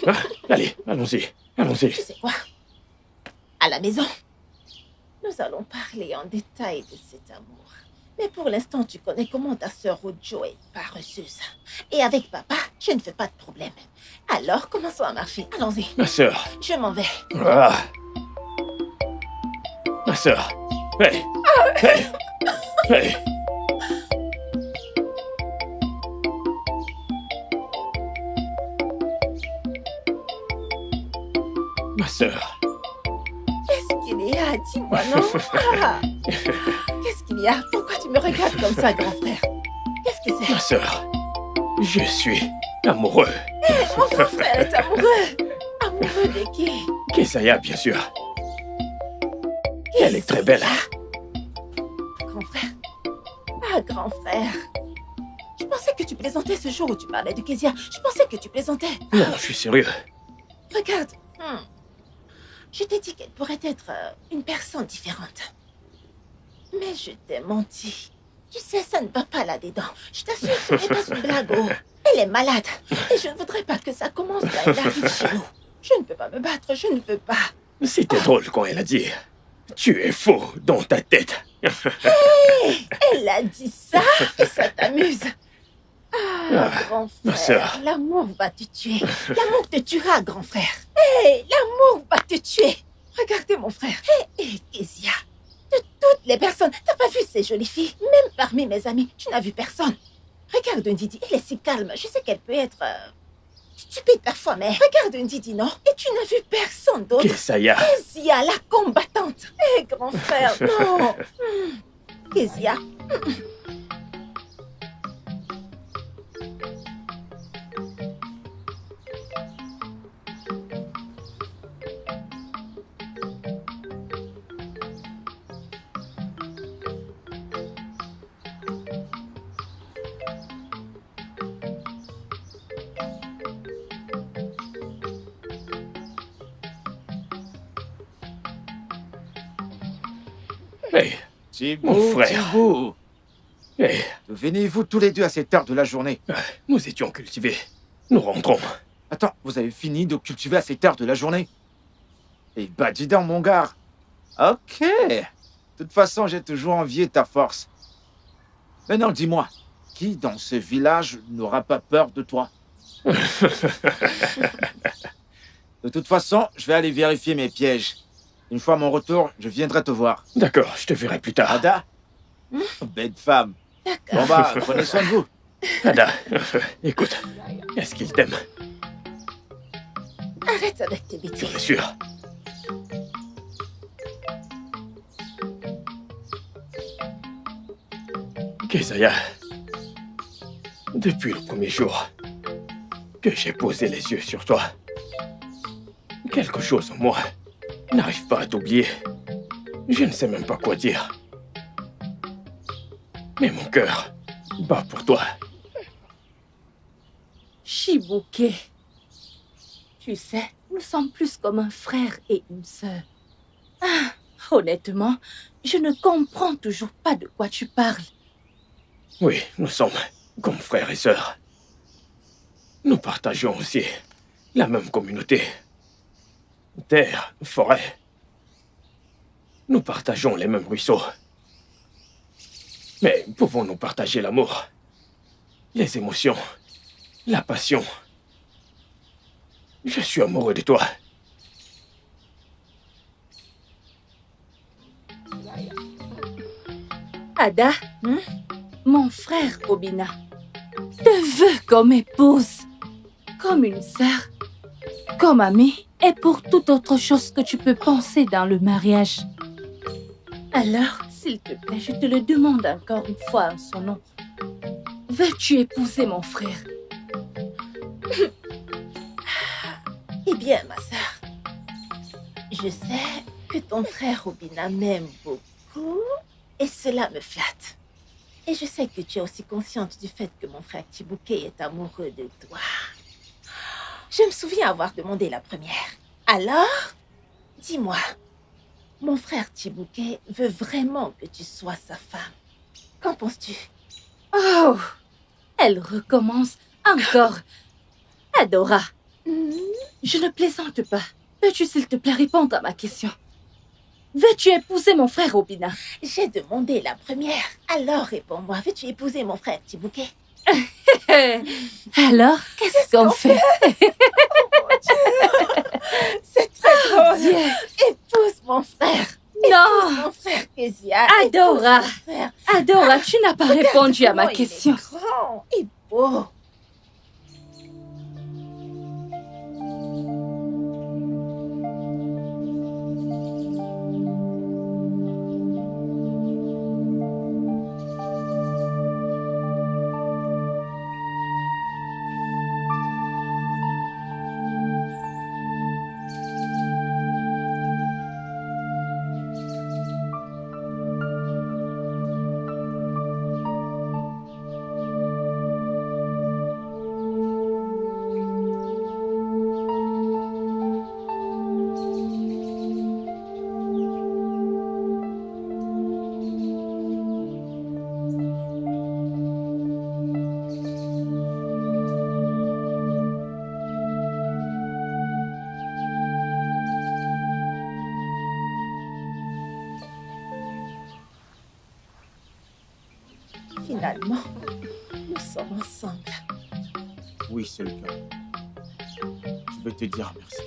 Speaker 9: Ah, allez, allons-y, allons-y.
Speaker 10: Tu sais quoi? À la maison, nous allons parler en détail de cet amour. Mais pour l'instant, tu connais comment ta sœur Rojo est paresseuse. Et avec papa, je ne fais pas de problème. Alors, commençons à marcher. Allons-y.
Speaker 9: Ma sœur.
Speaker 10: Je m'en vais.
Speaker 9: Ah. Ma sœur. Hey. Hey. Hey. Ma sœur.
Speaker 10: Qu'est-ce qu'il y a? Dis-moi, non? Ah. Qu'est-ce qu'il y a? Pourquoi tu me regardes comme ça, grand frère? Qu'est-ce que c'est?
Speaker 9: Ma sœur. Je suis amoureux.
Speaker 10: Mon grand frère est amoureux. Amoureux de qui?
Speaker 9: Kesaya, bien sûr. Elle est très belle.
Speaker 10: Grand frère. Ah, grand frère. Je pensais que tu plaisantais ce jour où tu parlais de Kezia. Je pensais que tu plaisantais.
Speaker 9: Non, je suis sérieux.
Speaker 10: Regarde. Je t'ai dit qu'elle pourrait être une personne différente. Mais je t'ai menti. Tu sais, ça ne va pas là-dedans. Je t'assure, ce n'est pas une blague. Oh. Elle est malade. Et je ne voudrais pas que ça commence quand elle arrive chez nous. Je ne peux pas me battre, je ne veux pas.
Speaker 9: C'était drôle quand elle a dit « Tu es faux dans ta tête. »
Speaker 10: Hey, elle a dit ça et ça t'amuse. Ah, grand
Speaker 9: ma
Speaker 10: frère,
Speaker 9: sœur.
Speaker 10: l'amour va te tuer. L'amour te tuera, grand frère. Hey, l'amour va te tuer. Regardez mon frère. Hey, Kezia. De toutes les personnes, t'as pas vu ces jolies filles? Même parmi mes amis, tu n'as vu personne. Regarde Ndidi, elle est si calme. Je sais qu'elle peut être stupide parfois, mais regarde Ndidi, non? Et tu n'as vu personne d'autre.
Speaker 9: Kesaya.
Speaker 10: Kezia, la combattante. Hé, grand frère, non. Kezia.
Speaker 9: Hey, mon frère.
Speaker 4: Thibaut.
Speaker 9: Hey.
Speaker 4: Venez-vous tous les deux à cette heure de la journée?
Speaker 9: Nous étions cultivés. Nous rentrons.
Speaker 4: Attends, vous avez fini de cultiver à cette heure de la journée? Eh bah, dis donc, mon gars. Ok. De toute façon, j'ai toujours envié ta force. Maintenant, dis-moi, qui dans ce village n'aura pas peur de toi? De toute façon, je vais aller vérifier mes pièges. Une fois à mon retour, je viendrai te voir.
Speaker 9: D'accord, je te verrai plus tard.
Speaker 4: Ada? Bête femme. Bon bah, prenez soin de vous.
Speaker 9: Ada, écoute, est-ce qu'il t'aime?
Speaker 10: Arrête avec tes bêtises.
Speaker 9: Bien sûr. Kesaya, depuis le premier jour que j'ai posé les yeux sur toi, quelque chose en moi n'arrive pas à t'oublier. Je ne sais même pas quoi dire. Mais mon cœur bat pour toi.
Speaker 13: Chibuké, tu sais, nous sommes plus comme un frère et une sœur. Ah, honnêtement, je ne comprends toujours pas de quoi tu parles.
Speaker 9: Oui, nous sommes comme frères et sœurs. Nous partageons aussi la même communauté. Terre, forêt. Nous partageons les mêmes ruisseaux. Mais pouvons-nous partager l'amour, les émotions, la passion? Je suis amoureux de toi.
Speaker 13: Ada, mon frère Obina te veut comme épouse, comme une sœur, comme amie et pour toute autre chose que tu peux penser dans le mariage. Alors, s'il te plaît, je te le demande encore une fois en son nom. Veux-tu épouser mon frère?
Speaker 10: Eh bien, ma sœur, je sais que ton frère Obina m'aime beaucoup et cela me flatte. Et je sais que tu es aussi consciente du fait que mon frère Chibuke est amoureux de toi. Je me souviens avoir demandé la première. Alors, dis-moi, mon frère Chibuke veut vraiment que tu sois sa femme. Qu'en penses-tu?
Speaker 5: Oh, elle recommence encore. Adora, je ne plaisante pas. Peux-tu s'il te plaît répondre à ma question? Veux-tu épouser mon frère Obina?
Speaker 10: J'ai demandé la première. Alors réponds-moi, veux-tu épouser mon frère Chibuke?
Speaker 5: Alors, qu'est-ce qu'on fait?
Speaker 10: C'est très drôle. Épouse mon frère.
Speaker 5: Non.
Speaker 10: Épouse mon frère Kezia.
Speaker 5: Adora.
Speaker 10: Épouse mon frère.
Speaker 5: Adora, tu n'as pas répondu à ma
Speaker 10: Regarde
Speaker 5: question.
Speaker 10: comment il est grand et beau. Finalement, nous sommes ensemble.
Speaker 6: Oui, c'est le cas. Je veux te dire merci.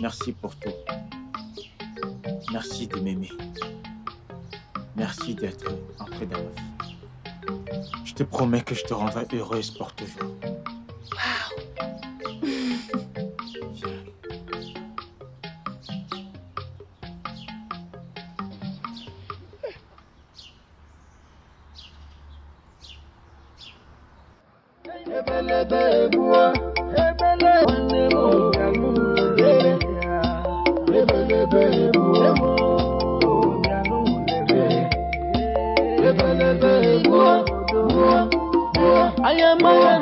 Speaker 6: Merci pour tout. Merci de m'aimer. Merci d'être entré dans ma vie. Je te promets que je te rendrai heureuse pour toujours.
Speaker 12: I am a